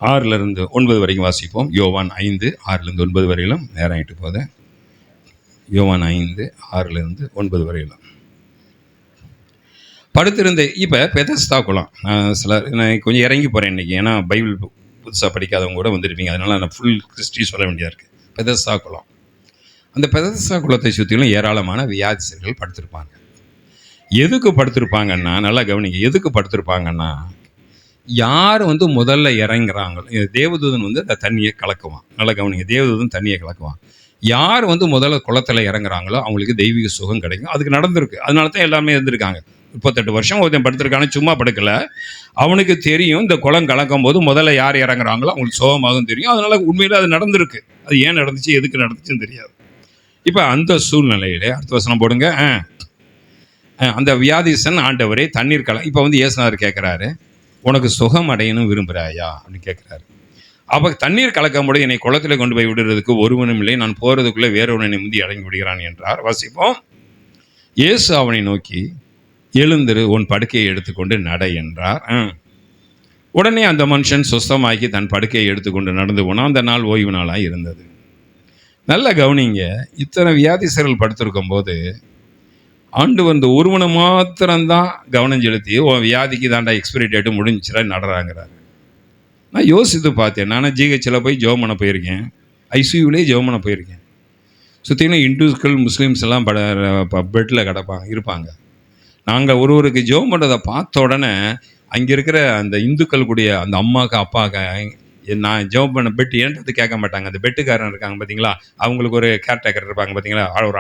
6-9 வரைக்கும் வாசிப்போம். யோவான் 5:6-9 வரையிலும் நேரம் ஆகிட்டு போகுது. யோவான் 5:6-9 வரையிலும் படுத்திருந்த இப்போ பெதஸ்தா குளம். நான் கொஞ்சம் இறங்கி போகிறேன் இன்றைக்கி, ஏன்னா பைபிள் புதுசாக படிக்காதவங்க கூட வந்துருப்பீங்க, அதனால் நான் ஃபுல் கிறிஸ்டி சொல்ல வேண்டியதாக இருக்குது. பெதஸ்தா குளம், அந்த பெதஸ்தா குளத்தை சுற்றிலும் ஏராளமான வியாதிசர்கள் படுத்திருப்பாங்க. எதுக்கு படுத்திருப்பாங்கன்னா, நல்லா கவனிங்க, எதுக்கு படுத்திருப்பாங்கன்னா, யார் முதல்ல இறங்குறாங்களோ, தேவதூதன் அந்த தண்ணியை கலக்குவான். நல்லா கவனிங்க, தேவதூதன் தண்ணியை கலக்குவான். யார் முதல்ல குளத்தில் இறங்குறாங்களோ அவங்களுக்கு தெய்வீக சுகம் கிடைக்கும். அதுக்கு நடந்திருக்கு, அதனால தான் எல்லாமே இருந்திருக்காங்க. 38 வருஷம் ஒருத்தன் படுத்திருக்கானு சும்மா படுக்கலை. அவனுக்கு தெரியும் இந்த குளம் கலக்கும் போது முதல்ல யார் இறங்குறாங்களோ அவங்களுக்கு சுகமாகவும் தெரியும். அதனால உண்மையில் அது நடந்திருக்கு. அது ஏன் நடந்துச்சு, எதுக்கு நடந்துச்சுன்னு தெரியாது. இப்போ அந்த சூழ்நிலையிலே அடுத்த வசனம் போடுங்க. அந்த வியாதிசன் ஆண்டவரே தண்ணீர் இப்போ இயேசுநாதர் கேட்குறாரு, உனக்கு சுகம் அடையணும் விரும்புகிறாயா அப்படின்னு கேட்குறாரு. அப்போ தண்ணீர் கலக்கும்போது என்னை குளத்தில் கொண்டு போய் விடுறதுக்கு ஒருவனும் இல்லை, நான் போகிறதுக்குள்ளே வேறொருவனை முந்தி அடங்கி விடுகிறான் என்றார். வாசிப்போம். இயேசு அவனை நோக்கி, எழுந்திரு, உன் படுக்கையை எடுத்துக்கொண்டு நட என்றார். உடனே அந்த மனுஷன் சுஸ்தமாக்கி தன் படுக்கையை எடுத்துக்கொண்டு நடந்து போனால் அந்த நாள் ஓய்வு நாளாக இருந்தது. நல்லா கவனிங்க, இத்தனை வியாதிசர்கள் படுத்திருக்கும் போது ஆண்டு ஒருவனை மாத்திரம்தான் கவனம் செலுத்தி உன் வியாதிக்கு தாண்டா எக்ஸ்பைரி டேட்டு முடிஞ்சிடா நடறாங்கிறாரு. நான் யோசித்து பார்த்தேன். நான் ஜிஹெச்சில் போய் ஜெபம் பண்ண போயிருக்கேன், ஐசியூவிலே ஜெபம் பண்ண போயிருக்கேன். சுற்றிலும் இந்துக்கள் முஸ்லீம்ஸ் எல்லாம் பெட்டில் இருப்பாங்க. நாங்கள் ஒருவருக்கு ஜெபம் பண்ணுறதை பார்த்த உடனே அங்கே இருக்கிற அந்த இந்துக்கள் கூடிய அந்த அம்மாவுக்கு அப்பாவுக்கு நான் ஜெபம் பண்ண பெட்டு ஏன்றது கேட்க மாட்டாங்க. அந்த பெட்டுக்காரன் இருக்காங்க பார்த்தீங்களா, அவங்களுக்கு ஒரு கேர்டேக்கர் இருப்பாங்க பார்த்தீங்களா, ஒரு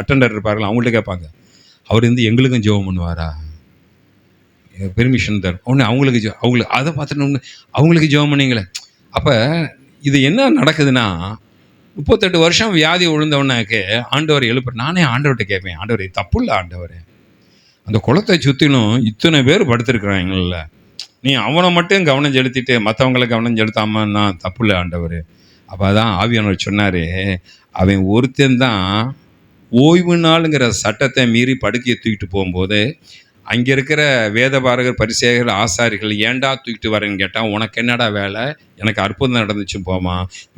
அட்டண்டர் இருப்பார்கள், அவங்கள்ட்ட கேட்பாங்க, அவர் எங்களுக்கும் ஜெபம் பண்ணுவாரா, பெர்மிஷன் தரும். ஒன்று அவங்களுக்கு அதை பார்த்துட்டு அவங்களுக்கு ஜெபம் பண்ணிங்களே. அப்போ இது என்ன நடக்குதுன்னா, 38 வருஷம் வியாதி விழுந்தவனாக்கு ஆண்டவர் எழுப்புற. நானே ஆண்டவர்கிட்ட கேட்பேன், ஆண்டவர் தப்பு இல்லை ஆண்டவர், அந்த குளத்தை சுற்றிலும் இத்தனை பேர் படுத்திருக்கிறாங்கல்ல, நீ அவனை மட்டும் கவனம் செலுத்திட்டு மற்றவங்களை கவனம் செலுத்தாமன்னா தப்பு இல்லை ஆண்டவர். அப்போ அதான் ஆவியானவர் சொன்னார், அவன் ஒருத்தன்தான் ஓய்வு நாளுங்கிற சட்டத்தை மீறி படுக்கையை தூக்கிட்டு போகும்போது அங்கே இருக்கிற வேதபாரகர் பரிசேயர்கள் ஆசாரிகள் ஏண்டா தூக்கிட்டு வரேன்னு கேட்டால், உனக்கு என்னடா வேலை, எனக்கு அற்புதம் நடந்துச்சு போமா.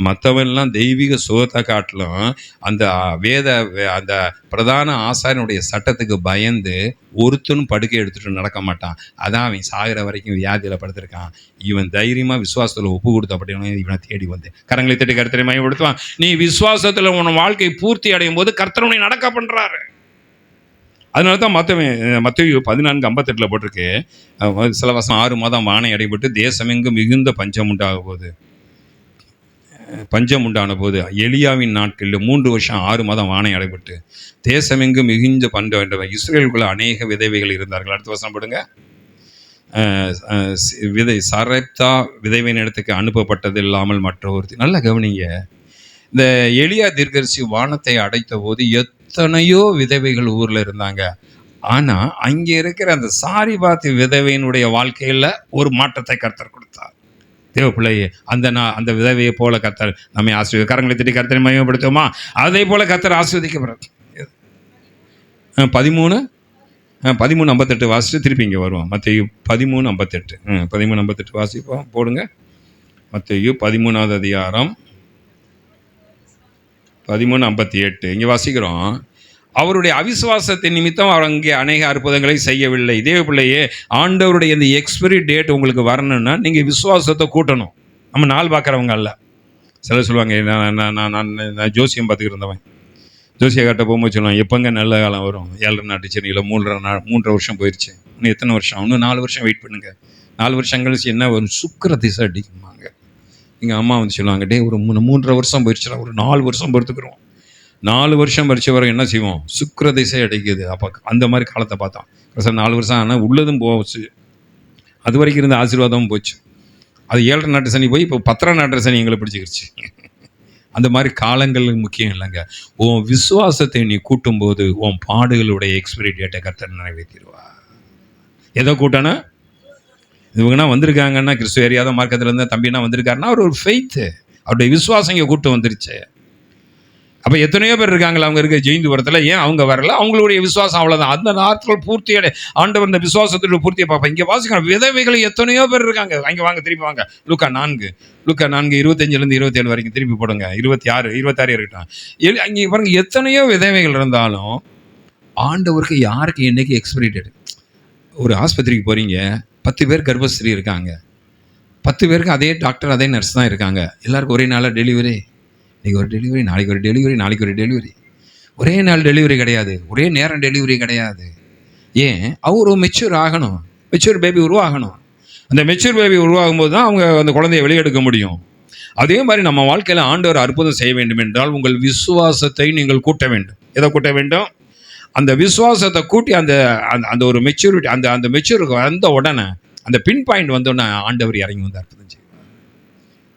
மற்றவன்லாம் தெய்வீக சுகத்தை காட்டிலும் அந்த பிரதான ஆசாரியனுடைய சட்டத்துக்கு பயந்து ஒருத்தனும் படுக்கை எடுத்துகிட்டு நடக்க மாட்டான். அதான் அவன் சாகிற வரைக்கும் வியாதியில் படுத்திருக்கான். இவன் தைரியமாக விசுவாசத்தில் ஒப்பு கொடுத்தப்பட்டவனே இவனை தேடி வந்து கரங்களை தட்டி கர்த்தரை மையப்படுத்துவான். நீ விசுவாசத்தில் உன் வாழ்க்கை பூர்த்தி அடையும் போது கர்த்தர் உன்னை நடக்க பண்ணுறாரு. அதனால தான் மத்தேயு 14:58 போட்டிருக்கு, சில வசனம் 6 மாதம் வானை அடைபட்டு தேசமெங்கும் மிகுந்த பஞ்சம் உண்டான போது எலியாவின் நாட்களில் 3 வருஷம் 6 மாதம் வானை அடைபட்டு தேசமெங்கும் மிகுந்த பஞ்சம். இஸ்ரேலுக்குள்ள அநேக விதவைகள் இருந்தார்கள். அடுத்த வசனம் போடுங்க. சரப்தா விதவையின் இடத்துக்கு அனுப்பப்பட்டது இல்லாமல் மற்றொரு. நல்ல கவனிங்க, இந்த எலியா தீர்க்கதரிசி வானத்தை அடைத்த போது எத்தனையோ விதவைகள் ஊர்ல இருந்தாங்க. ஆனா அங்கே இருக்கிற அந்த சாரிபாத் விதவையினுடைய வாழ்க்கையில ஒரு மாற்றத்தை கர்த்தர் கொடுத்தார். தேவ பிள்ளையே, அந்த விதவையை போல கர்த்தர் நம்மை ஆசீர்வதி. கரங்களை தட்டி கர்த்தரை மகிமைப்படுத்துவோமா? அதே போல கர்த்தர் ஆசீர்வதிக்கப்படுறார். 13:58 வாசிட்டு திருப்பி இங்கே வருவோம். மத்தேயு 13:58 13:58 வாசிப்போம், போடுங்க. மத்தேயு 13வது அதிகாரம் 13:58 இங்கே வாசிக்கிறோம். அவருடைய அவிசுவாசத்தின் நிமித்தம் அவர் அங்கே அநேக அற்புதங்களை செய்யவில்லை. தேவ பிள்ளையே, ஆண்டவருடைய இந்த எக்ஸ்பைரி டேட் உங்களுக்கு வரணும்னா நீங்கள் விசுவாசத்தை கூட்டணும். நம்ம நாள் பார்க்குறவங்க அல்ல. சிலர் சொல்லுவாங்க, நான் ஜோசியம் பார்த்துக்கிட்டு இருந்தவன், ஜோசியை காட்ட போகும்போது சொல்லுவாங்க, எப்போங்க நல்ல காலம் வரும்? 7 நாட்டு சென்னையில் 3 வருஷம் போயிடுச்சு, இன்னும் எத்தனை வருஷம்? இன்னும் 4 வருஷம் வெயிட் பண்ணுங்க. 4 வருஷம் கழிச்சு என்ன வரும்? சுக்கிர திசை அடிக்குமாங்க. எங்கள் அம்மா வந்து சொல்லுவாங்க, டே ஒரு 3.5 வருஷம் போயிடுச்சுன்னா ஒரு 4 வருஷம் பொறுத்துக்கிறோம். 4 வருஷம் பறிச்ச வரை என்ன செய்வோம்? சுக்கிர திசை அடிக்குது. அப்போ அந்த மாதிரி காலத்தை பார்த்தோம். சார் 4 வருஷம் ஆனால் உள்ளதும் போச்சு, அது வரைக்கும் இருந்த ஆசீர்வாதமும் போச்சு. அது 7 நாட்டு சனி போய் இப்போ 10 நாட்டு சனி எங்களை பிடிச்சிக்கிடுச்சு. அந்த மாதிரி காலங்கள் முக்கியம் இல்லைங்க. உன் விசுவாசத்தை நீ கூட்டும் போது உன் பாடுகளுடைய எக்ஸ்பைரி டேட்டை கர்த்தர் நிறைவேற்றிடுவா. எதை கூட்டணும்? இவங்கன்னா வந்திருக்காங்கன்னா கிறிஸ்துவ ஏரியாத மார்க்கத்தில் இருந்தால் தம்பினா வந்திருக்காருன்னா அவர் ஒரு ஃபெய்த்து, அவருடைய விசுவாசம் இங்கே கூட்டம் வந்துருச்சு. அப்போ எத்தனையோ பேர் இருக்காங்களா அவங்க இருக்க ஜெயந்துபுரத்தில், ஏன் அவங்க வரல? அவங்களுடைய விசுவாசம் அவ்வளோதான். அந்த நாட்கள் பூர்த்தியடை ஆண்டவர் இந்த விசுவாசத்துடைய பூர்த்தியை பார்ப்பேன். இங்கே வாசிக்கணும், விதவைகள் எத்தனையோ பேர் இருக்காங்க. அங்கே வாங்க, திருப்பி வாங்க. லூக்கா 4 25 27 வரைக்கும் திருப்பி போடுங்க. 26 இருக்கட்டும். அங்கே பாருங்க, எத்தனையோ விதவைகள் இருந்தாலும் ஆண்டவருக்கு யாருக்கு என்னைக்கு எக்ஸ்பைரி டேட்? ஒரு ஆஸ்பத்திரிக்கு போகிறீங்க, 10 பேர் கர்ப்பஸ்திரீ இருக்காங்க, 10 பேருக்கு அதே டாக்டர் அதே நர்ஸ் தான் இருக்காங்க. எல்லாருக்கும் ஒரே நாளாக டெலிவரி. இன்றைக்கி ஒரு டெலிவரி, நாளைக்கு ஒரு டெலிவரி, ஒரே நாள் டெலிவரி கிடையாது, ஒரே நேரம் டெலிவரி கிடையாது. ஏன்? அவர் மெச்சூர் ஆகணும், மெச்சூர் பேபி உருவாகணும். அந்த மெச்சூர் பேபி உருவாகும் போது தான் அவங்க அந்த குழந்தையை வெளியெடுக்க முடியும். அதே மாதிரி நம்ம வாழ்க்கையில் ஆண்டவர் அற்புதம் செய்ய வேண்டும் என்றால் உங்கள் விசுவாசத்தை நீங்கள் கூட்ட வேண்டும். எதை கூட்ட வேண்டும்? அந்த விசுவாசத்தை கூட்டி அந்த ஒரு மெச்சூரிட்டி, அந்த மெச்சூருக்கு வந்த உடனே, அந்த பின் பாயிண்ட் வந்தோடனே ஆண்டவர் இறங்கி வந்து அற்புதம் செய்வார்.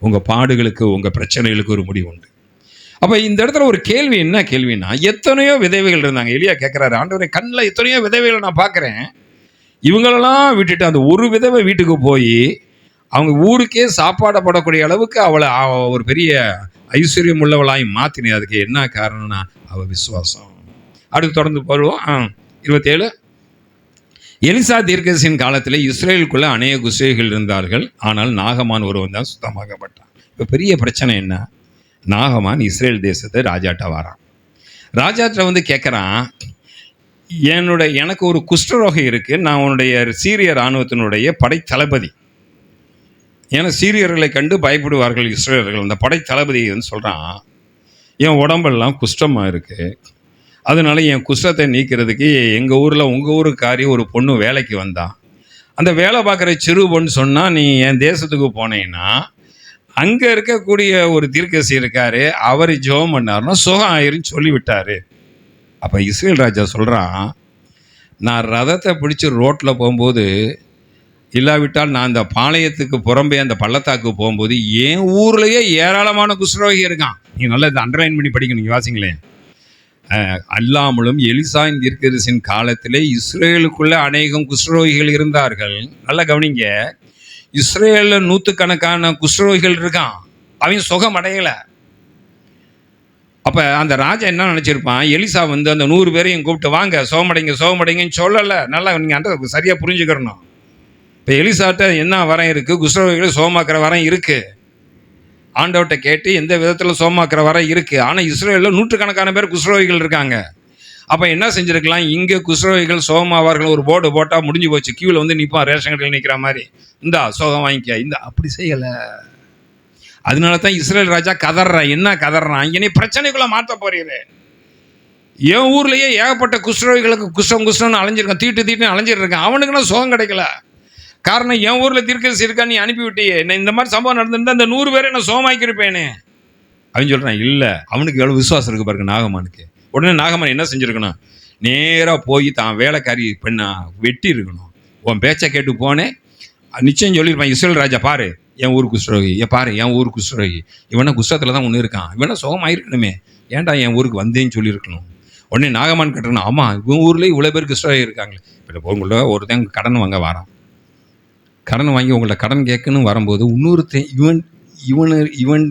உங்கள் பாடுகளுக்கு, உங்கள் பிரச்சனைகளுக்கு ஒரு முடிவு உண்டு. அப்போ இந்த இடத்துல ஒரு கேள்வி, என்ன கேள்வின்னா, எத்தனையோ விதவைகள் இருந்தாங்க. எலியா கேட்குறாரு, ஆண்டவரே கண்ணில் எத்தனையோ விதவைகளை நான் பார்க்குறேன், இவங்களெல்லாம் விட்டுட்டு அந்த ஒரு விதவை வீட்டுக்கு போய் அவங்க ஊருக்கே சாப்பாடப்படக்கூடிய அளவுக்கு அவளை ஒரு பெரிய ஐஸ்வர்யம் உள்ளவளாய் மாற்றினேன். அதுக்கு என்ன காரணம்னா அவள் விசுவாசம். அடுத்து தொடர்ந்து போடுவோம். 27. எலிசா தீர்க்கதரிசியின் காலத்தில் இஸ்ரேலுக்குள்ள அநேக குஸ்ரேகள் இருந்தார்கள், ஆனால் நாகமான் ஒருவன் தான் சுத்தமாக்கப்பட்டான். இப்போ பெரிய பிரச்சனை என்ன? நாகமான் இஸ்ரேல் தேசத்தை ராஜாட்ட வரான். ராஜாட்ட வந்து கேட்குறான், எனக்கு ஒரு குஷ்டரோகம் இருக்குது, நான் உன்னுடைய சீரிய இராணுவத்தினுடைய படை தளபதி, ஏன்னா சீரியர்களை கண்டு பயப்படுவார்கள் இஸ்ரேலர்கள். அந்த படை தளபதி வந்து சொல்கிறான், என் உடம்பெல்லாம் குஷ்டமாக இருக்குது, அதனால என் குஷ்டத்தை நீக்கிறதுக்கு எங்கள் ஊரில் உங்கள் ஊருக்காரி ஒரு பொண்ணு வேலைக்கு வந்தான். அந்த வேலை பார்க்குற சிறு பொண்ணு சொன்னால், நீ என் தேசத்துக்கு போனேன்னா அங்கே இருக்கக்கூடிய ஒரு தீர்க்கதரிசி இருக்காரு, அவர் ஜெபம் பண்ணாருன்னா சுகம் ஆயிருன்னு சொல்லிவிட்டாரு. அப்போ இஸ்ரேல் ராஜா சொல்கிறான், நான் ரதத்தை பிடிச்சி ரோட்டில் போகும்போது, இல்லாவிட்டால் நான் அந்த பாளையத்துக்கு புறம்பே அந்த பள்ளத்தாக்கு போகும்போது என் ஊர்லேயே ஏராளமான குஷ்டரோகி இருக்கான். நீங்கள் நல்லா இதை அண்டர்லைன் பண்ணி படிக்கணும், நீங்கள் வாசிங்களேன். அல்லாமலும் எலிசாவின் தீர்க்கதரிசியின் காலத்திலே இஸ்ரேலுக்குள்ள அநேகம் குஷ்டரோகிகள் இருந்தார்கள். நல்லா கவனிங்க, இஸ்ரேலில் 100கணக்கான குஷ்டரோகிகள் இருக்கான், அவன் சுகம் அடையலை. அப்போ அந்த ராஜா என்ன நினச்சிருப்பான், எலிசா வந்து அந்த 100 பேரையும் கூப்பிட்டு வாங்க சோகமடைங்கன்னு சொல்லலை. நல்லா நீங்கள் அந்த சரியாக புரிஞ்சுக்கிறணும். இப்போ எலிசாட்ட என்ன வரம் இருக்குது? குஷ்டரோகிகளை சோமாக்குற வரம் இருக்குது. ஆண்டவர்கிட்ட கேட்டு எந்த விதத்தில் சோமாக்குற வரம் இருக்குது. ஆனால் இஸ்ரேலில் 100கணக்கான பேர் குஷ்டரோகிகள் இருக்காங்க. அப்போ என்ன செஞ்சுருக்கலாம், இங்கே குஷ்டரோகிகள் சோமாவார்கள் ஒரு போர்டு போட்டால் முடிஞ்சு போச்சு, கியூவில் வந்து நிற்பான், ரேஷன் கடையில் நிற்கிற மாதிரி, இந்தா சோகம் வாங்கிக்க, இந்த அப்படி செய்யலை. அதனால தான் இஸ்ரேல் ராஜா கதறான். என்ன கதறான்? என்னை பிரச்சனைக்குள்ளே மாற்ற போறீரு, என் ஊர்லேயே ஏகப்பட்ட குஷ்டரோகிகளுக்கு குஷ்டம்னு அலைஞ்சிருக்கான், தீட்டு அலைஞ்சிட்டு இருக்கான். அவனுக்குன்னா சுகம் கிடைக்கல. காரணம், என் ஊரில் தீர்க்கதரிசி இருக்கா, நீ அனுப்பிவிட்டியே. இந்த மாதிரி சம்பவம் நடந்திருந்தா அந்த 100 பேரை நான் சுகமாக்கியிருப்பேனே. அவன் சொல்கிறான், இல்லை, அவனுக்கு எவ்வளோ விசுவாசம் இருக்கு பாருங்க நாகமானுக்கு. உடனே நாகமான் என்ன செஞ்சுருக்கணும், நேராக போய் தான் வேலைக்காரி பெண்ணா வெட்டி இருக்கணும். உன் பேச்சை கேட்டு போனேன், நிச்சயம் சொல்லியிருப்பான், இஸ்ரவேல் ராஜா பாரு என் ஊர் குஷ்டரோகி, பாரு என் ஊர் குஷ்டரோகி, இவனை குஷ்டத்தில் தான் ஒன்று இருக்கான், இவனை சுகமாயிருக்கணுமே, ஏன்டா என் ஊருக்கு வந்தேன்னு சொல்லியிருக்கணும். உடனே நாகமான் கேட்டணும், ஆமாம் இவன் ஊரில் இவ்வளோ பேர் குஷ்டரோகி இருக்காங்களே. இப்போ உங்கள ஒருத்தன் கடன் வாங்க வரான், கடன் வாங்கி உங்கள்ட்ட கடன் கேட்கணும் வரும்போது இன்னொருத்தன் இவன்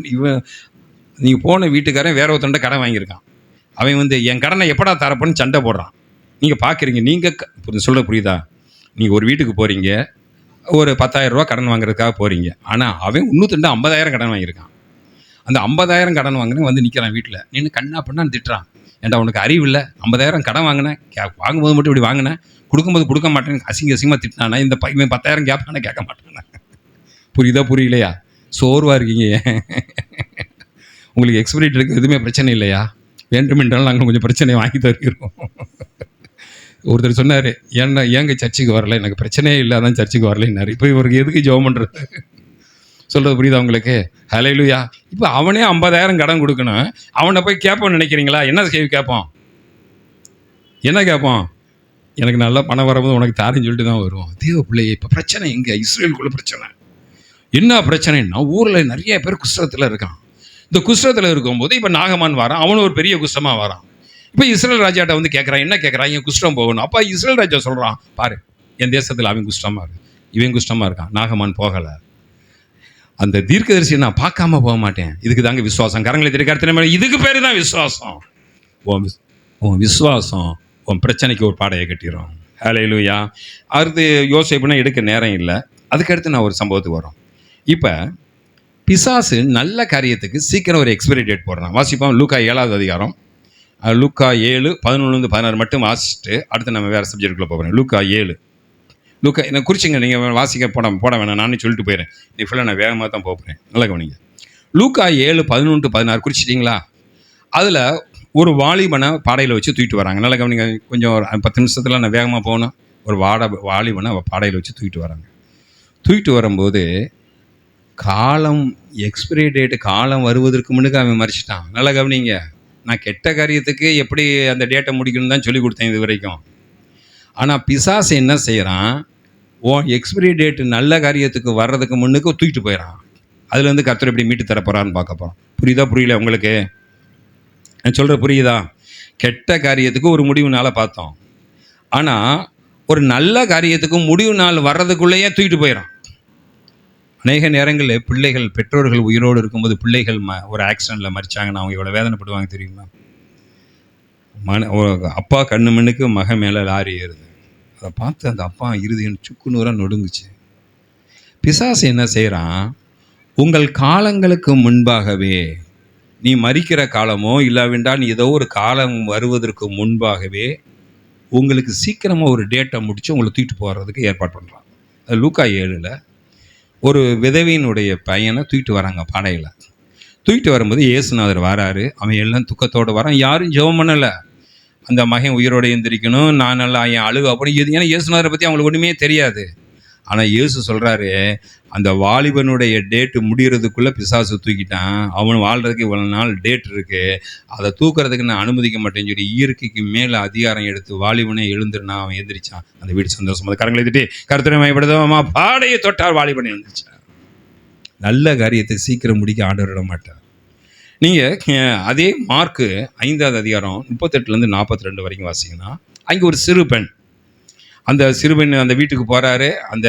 நீங்கள் போன வீட்டுக்காரன் வேற ஒருத்தன்ட்ட கடன் வாங்கியிருக்கான். அவன் என் கடனை எப்படா தரப்போன்னு சண்டை போடுறான். நீங்கள் பார்க்குறீங்க, நீங்கள் சொல்ல புரியுதா? நீங்கள் ஒரு வீட்டுக்கு போகிறீங்க, ஒரு 10,000 ரூபா கடன் வாங்குறதுக்காக போகிறீங்க. ஆனால் அவன் இன்னொருத்தன்ட்ட 50,000 கடன் வாங்கியிருக்கான். அந்த 50,000 கடன் வாங்கினேன் நிற்கிறான் வீட்டில், நின்று கண்ணா பண்ணான்னு திட்டுறான். ஏன்டா உனக்கு அறிவு இல்லை? 50,000 கடன் வாங்கினேன், வாங்கும்போது மட்டும் இப்படி வாங்கினேன், கொடுக்கும்போது கொடுக்க மாட்டேன்னு அசிங்கமாக திட்டினானா? இந்த இவன் 10,000 கேட்பானே, கேட்க மாட்டானா? புரியுதா புரியலையா? சோர்வாக இருக்கீங்க. உங்களுக்கு எக்ஸ்பைரி டேட்டுக்கு எதுவுமே பிரச்சனை இல்லையா? வேண்டுமென்றாலும் நாங்கள் கொஞ்சம் பிரச்சனையை வாங்கி தருகிறோம். ஒருத்தர் சொன்னார், ஏங்க சர்ச்சுக்கு வரல, எனக்கு பிரச்சனையே இல்லை, அதான் சர்ச்சுக்கு வரலைன்னாரு. இப்போ இவருக்கு எதுக்கு ஜெபம் பண்ணுறது? சொல்கிறது புரியுதா உங்களுக்கு? ஹல்லேலூயா. இப்போ அவனே 50,000 கடன் கொடுக்கணும், அவனை போய் கேட்போன்னு நினைக்கிறீங்களா? என்ன கேட்பான்? என்ன கேட்பான்? எனக்கு நல்லா பணம் வரும்போது உனக்கு தாரின்னு சொல்லிட்டு தான் வருவோம். தேவ பிள்ளையே, இப்போ பிரச்சனை எங்கே? இஸ்ரேலுக்குள்ள பிரச்சனை. என்ன பிரச்சனைன்னா, ஊரில் நிறைய பேர் குஷ்டத்தில் இருக்கான். இந்த குஷ்டத்தில் இருக்கும்போது இப்போ நாகமான் வரான், அவனும் ஒரு பெரிய குஷ்டமாக வரான். இப்போ இஸ்ரேல் ராஜாட்ட கேட்குறான், என்ன கேட்குறான்? என் குஷ்டம் போகணும். அப்போ இஸ்ரேல் ராஜா சொல்கிறான், பாரு என் தேசத்தில் அவன் குஷ்டமாக இருக்கு, இவன் குஷ்டமாக இருக்கான், நாகமான் போகலை. அந்த தீர்க்கதரிசியை நான் பார்க்காம போக மாட்டேன். இதுக்கு தாங்க விசுவாசம். கரங்களை திருக்கர்த்தனை, இதுக்கு பேர் தான் விசுவாசம். உன் விசுவாசம் உன் பிரச்சனைக்கு ஒரு பாடையை கட்டிடும். ஹல்லேலூயா. அடுத்து யோசிப்புனா எடுக்க நேரம் இல்லை. அதுக்கடுத்து நான் ஒரு சம்பவத்துக்கு வரோம். இப்போ பிசாசு நல்ல காரியத்துக்கு சீக்கிரம் ஒரு எக்ஸ்பைரி டேட் போடுறான். வாசிப்போம் லூக்கா 7வது அதிகாரம், லூக்கா 7:11-16 மட்டும் வாசிச்சுட்டு அடுத்து நம்ம வேறு சப்ஜெக்டுக்குள்ளே போகிறேன். லூக்கா 7. லூக்கா என்ன குறிச்சிங்க, நீங்கள் வாசிக்க போட வேணாம், நானே சொல்லிட்டு போயிடுறேன். நீ ஃபுல்லாக நான் வேகமாக தான் போகிறேன். நல்லா கவனிங்க. லூக்கா 7:11-16 குறிச்சிட்டிங்களா? அதில் ஒரு வாலிபனை பாடையில் வச்சு தூக்கிட்டு வராங்க. நல்லா கவனிங்க, கொஞ்சம் ஒரு 10 நிமிஷத்தில் நான் வேகமாக போகணும். ஒரு வாலிபனை பாடையில் வச்சு தூக்கிட்டு வராங்க. தூக்கிட்டு வரும்போது காலம் எக்ஸ்பிரி டேட்டு காலம் வருவதற்கு முன்னுக்கு அவன் மறிச்சிட்டான். நல்லா கவனிங்க, நான் கெட்ட காரியத்துக்கு எப்படி அந்த டேட்டை முடிக்கணும்னு தான் சொல்லி கொடுத்தேன் இது வரைக்கும். ஆனால் பிசாசு என்ன செய்கிறான், எக்ஸ்பிரி டேட்டு நல்ல காரியத்துக்கு வர்றதுக்கு முன்னுக்கு தூக்கிட்டு போயிடறான். அதுலேருந்து கர்த்தர் எப்படி மீட்டு தரப்போகிறான்னு பார்க்க போகிறோம். புரியுதா புரியல உங்களுக்கு? நான் சொல்கிற புரியுதா? கெட்ட காரியத்துக்கு ஒரு முடிவு நாளை பார்த்தோம், ஆனால் ஒரு நல்ல காரியத்துக்கு முடிவு நாள் வர்றதுக்குள்ளேயே தூக்கிட்டு போயிடறான். அநேக நேரங்களில் பிள்ளைகள், பெற்றோர்கள் உயிரோடு இருக்கும்போது பிள்ளைகள் ஒரு ஆக்சிடெண்ட்டில் மறிச்சாங்கன்னா அவங்க எவ்வளோ வேதனைப்படுவாங்க தெரியுமா? அப்பா கண்ணு மண்ணுக்கு மகன் மேலே லாரி ஏறுது. அதை பார்த்து அந்த அப்பா இருதயம் சுக்குநூறாக நொடுங்குச்சு. பிசாசு என்ன செய்கிறான், உங்கள் காலங்களுக்கு முன்பாகவே, நீ மறிக்கிற காலமோ இல்லாவிட்டால் நீ ஏதோ ஒரு காலம் வருவதற்கு முன்பாகவே உங்களுக்கு சீக்கிரமாக ஒரு டேட்டை முடித்து உங்களை தூக்கிட்டு போகிறதுக்கு ஏற்பாடு பண்ணுறான். அது லூக்கா 7ல் ஒரு விதவையினுடைய பையனை தூக்கிட்டு வராங்க பாடையில். தூக்கிட்டு வரும்போது இயேசுநாதர் வராரு. அவன் எல்லாம் துக்கத்தோடு வரான், யாரும் ஜெபம் பண்ணலை. அந்த மகன் உயிரோடு எந்திரிக்கணும், நான் நல்லா என் அழுகு அப்படி இது. ஏன்னா இயேசுநாதரை பற்றி அவங்களுக்கு ஒன்றுமே தெரியாது. ஆனால் இயேசு சொல்கிறாரு, அந்த வாலிபனுடைய டேட்டு முடிகிறதுக்குள்ளே பிசாசு தூக்கிட்டான், அவன் வாழ்கிறதுக்கு இவ்வளோ நாள் டேட் இருக்குது, அதை தூக்கிறதுக்கு நான் அனுமதிக்க மாட்டேன்னு சொல்லி இயற்கைக்கு மேலே அதிகாரம் எடுத்து வாலிபனே எழுந்துருனா அவன் எந்திரிச்சான். அந்த வீடு சந்தோஷமாக கரங்களை திட்டு கர்த்தரை மகிமைப்படுத்துவோமா, பாடையை தொட்டால் வாலிபனை எழுந்திரிச்சான். நல்ல காரியத்தை சீக்கிரம் முடிக்க ஆண்டவர் விட மாட்டார். நீங்கள் அதே மார்க்கு 5வது அதிகாரம் 38-42 வரைக்கும் வாசிங்கன்னா, அங்கே ஒரு சிறு பெண், அந்த சிறுபெண் அந்த வீட்டுக்கு போகிறாரு. அந்த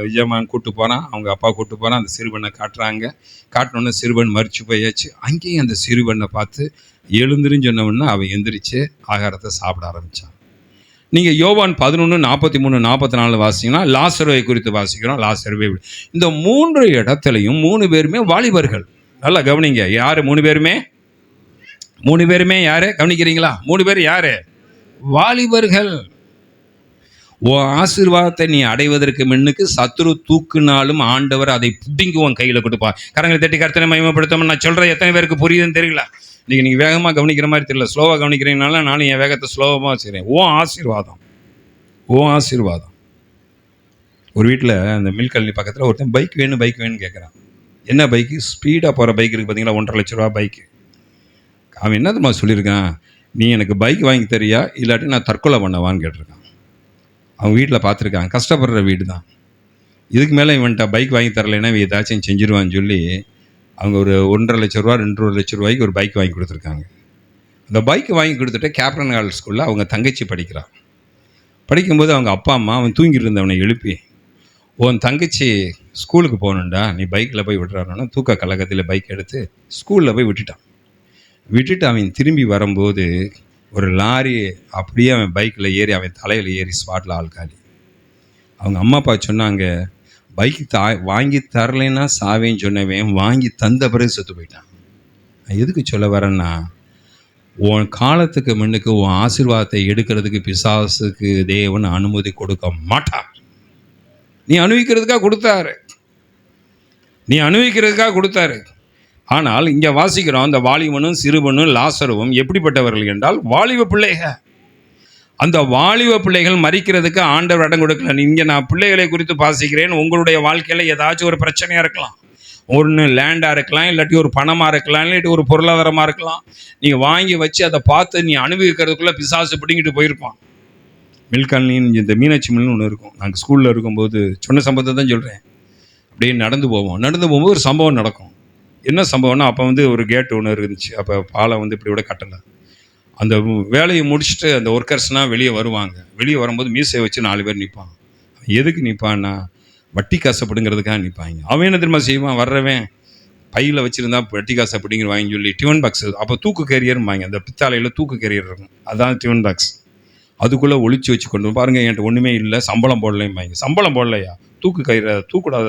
விஜயமான் கூப்பிட்டு போகிறான், அவங்க அப்பா கூப்பிட்டு போகிறான். அந்த சிறுபெண்ணை காட்டினோன்னே சிறுபெண் மறிச்சு போயாச்சு. அங்கேயும் அந்த சிறுபெண்ணை பார்த்து எழுந்துருன்னு சொன்னவொன்னே அவன் எந்திரிச்சு ஆகாரத்தை சாப்பிட ஆரம்பித்தான். நீங்கள் யோவான் 11:43-44 வாசிங்கன்னா லாசருவை குறித்து வாசிக்கிறோம். லாசருவை இந்த 3 இடத்துலையும் 3 பேருமே வாலிபர்கள். நல்லா கவனிங்க, யார் 3 பேருமே? 3 பேருமே யார் கவனிக்கிறீங்களா? 3 பேர் யார்? வாலிபர்கள். உன் ஆசீர்வாதத்தை நீ அடைவதற்கு முன்னுக்கு சத்துரு தூக்குனாலும் ஆண்டவர் அதை புடுங்கி உன் கையில் கொடுப்பார். கரங்களை தட்டி கர்த்தனை மகிமைப்படுத்தணும். நான் சொல்கிறேன், எத்தனை பேருக்கு புரியுதுன்னு தெரியல. நீங்கள் வேகமாக கவனிக்கிற மாதிரி தெரியல, ஸ்லோவாக கவனிக்கிறீங்கனால நானும் என் வேகத்தை ஸ்லோவாக வச்சுக்கிறேன். ஓ ஆசீர்வாதம். ஒரு வீட்டில் அந்த மில்க் கல்னி பக்கத்தில் ஒருத்தன் பைக் வேணும்னு கேட்குறான். என்ன பைக்கு? ஸ்பீடாக போகிற பைக் இருக்குது பார்த்தீங்களா, 1,50,000 லட்ச பைக்கு. அவன் என்ன தெரியுமா சொல்லியிருக்கான்? நீ எனக்கு பைக் வாங்கி தரியா, இல்லாட்டி நான் தற்கொலை பண்ணவான்னு கேட்டிருக்கான். அவங்க வீட்டில் பார்த்துருக்காங்க, கஷ்டப்படுற வீடு தான். இதுக்கு மேலே இவன்ட்ட பைக் வாங்கி தரலைன்னா இவன் ஏதாச்சும் செஞ்சிருவான்னு சொல்லி அவங்க ஒரு 1,50,000 லட்ச ரூபா 2,00,000 லட்ச ரூபாய்க்கு ஒரு பைக் வாங்கி கொடுத்துருக்காங்க. அந்த பைக் வாங்கி கொடுத்துட்டு கேப்டன் ஹால் ஸ்கூலில் அவங்க தங்கச்சி படிக்கிறான். படிக்கும்போது அவங்க அப்பா அம்மா அவன் தூங்கிட்டு இருந்தவனை எழுப்பி, உன் தங்கச்சி ஸ்கூலுக்கு போகணுண்டா, நீ பைக்கில் போய் விட்டுறாருன்னா தூக்க கலக்கத்தில் பைக் எடுத்து ஸ்கூலில் போய் விட்டுட்டு அவன் திரும்பி வரும்போது ஒரு லாரி அப்படியே அவன் பைக்கில் ஏறி அவன் தலையில் ஏறி ஸ்பாட்டில் ஆள்காலி. அவங்க அம்மா அப்பா சொன்னாங்க, பைக்கு வாங்கி தரலைன்னா சாவேன்னு சொன்னவன் வாங்கி தந்த பிறகு செத்து போயிட்டான். நான் எதுக்கு சொல்ல வரேன்னா, உன் காலத்துக்கு முன்னுக்கு உன் ஆசீர்வாதத்தை எடுக்கிறதுக்கு பிசாசுக்கு தேவன் அனுமதி கொடுக்க மாட்டார். நீ அனுபவிக்கிறதுக்காக கொடுத்தாரு. ஆனால் இங்கே வாசிக்கிறோம், அந்த வாலிபனும் சிறுவனும் லாசருவும் எப்படிப்பட்டவர்கள் என்றால் வாலிப பிள்ளைகள். அந்த வாலிப பிள்ளைகள் மரிக்கிறதுக்கு ஆண்டவர் இடம் கொடுக்கல. இங்கே நான் பிள்ளைகளை குறித்து வாசிக்கிறேன். உங்களுடைய வாழ்க்கையில் ஏதாச்சும் ஒரு பிரச்சனையாக இருக்கலாம். ஒன்று லேண்டாக இருக்கலாம், இல்லாட்டி ஒரு பணமாக இருக்கலாம், இல்லாட்டி ஒரு பொருளாதாரமாக இருக்கலாம். நீங்கள் வாங்கி வச்சு அதை பார்த்து நீ அனுபவிக்கிறதுக்குள்ளே பிசாசு பிடிங்கிட்டு போயிருப்பான். மில்காலனின்னு இந்த மீனாட்சி மில்னு ஒன்று இருக்கும். நாங்கள் ஸ்கூலில் இருக்கும்போது சொன்ன சம்பவத்தை தான் சொல்கிறேன். அப்படியே நடந்து போகும்போது ஒரு சம்பவம் நடக்கும். என்ன சம்பவம்னா, அப்போ ஒரு கேட்டு ஒன்று இருந்துச்சு. அப்போ பாலம் இப்படி கூட கட்டலை. அந்த வேலையை முடிச்சுட்டு அந்த ஒர்க்கர்ஸ்னால் வெளியே வருவாங்க. வெளியே வரும்போது மீசையை வச்சு 4 பேர் நிற்பான். எதுக்கு நிற்பான்னா, வட்டி காசை பிடுங்கிறதுக்காக நிற்பாங்க. அவன் என்ன தெரியுமா செய்வான்? வர்றவன் பையில் வச்சுருந்தா வட்டி காசை பிடிங்கிறவாங்கன்னு சொல்லி டிஃபன் பாக்ஸ், அப்போ தூக்கு கேரியர்பாங்க. அந்த பித்தாலையில் தூக்கு கேரியர் இருக்கும், அதான் டிஃபன் பாக்ஸ். அதுக்குள்ளே ஒழிச்சு வச்சு கொண்டு பாருங்கள், என்கிட்ட ஒன்றுமே இல்லை, சம்பளம் போடலைம்பாங்க. சம்பளம் போடலையா? தூக்கு கயிறை தூக்கூடாத.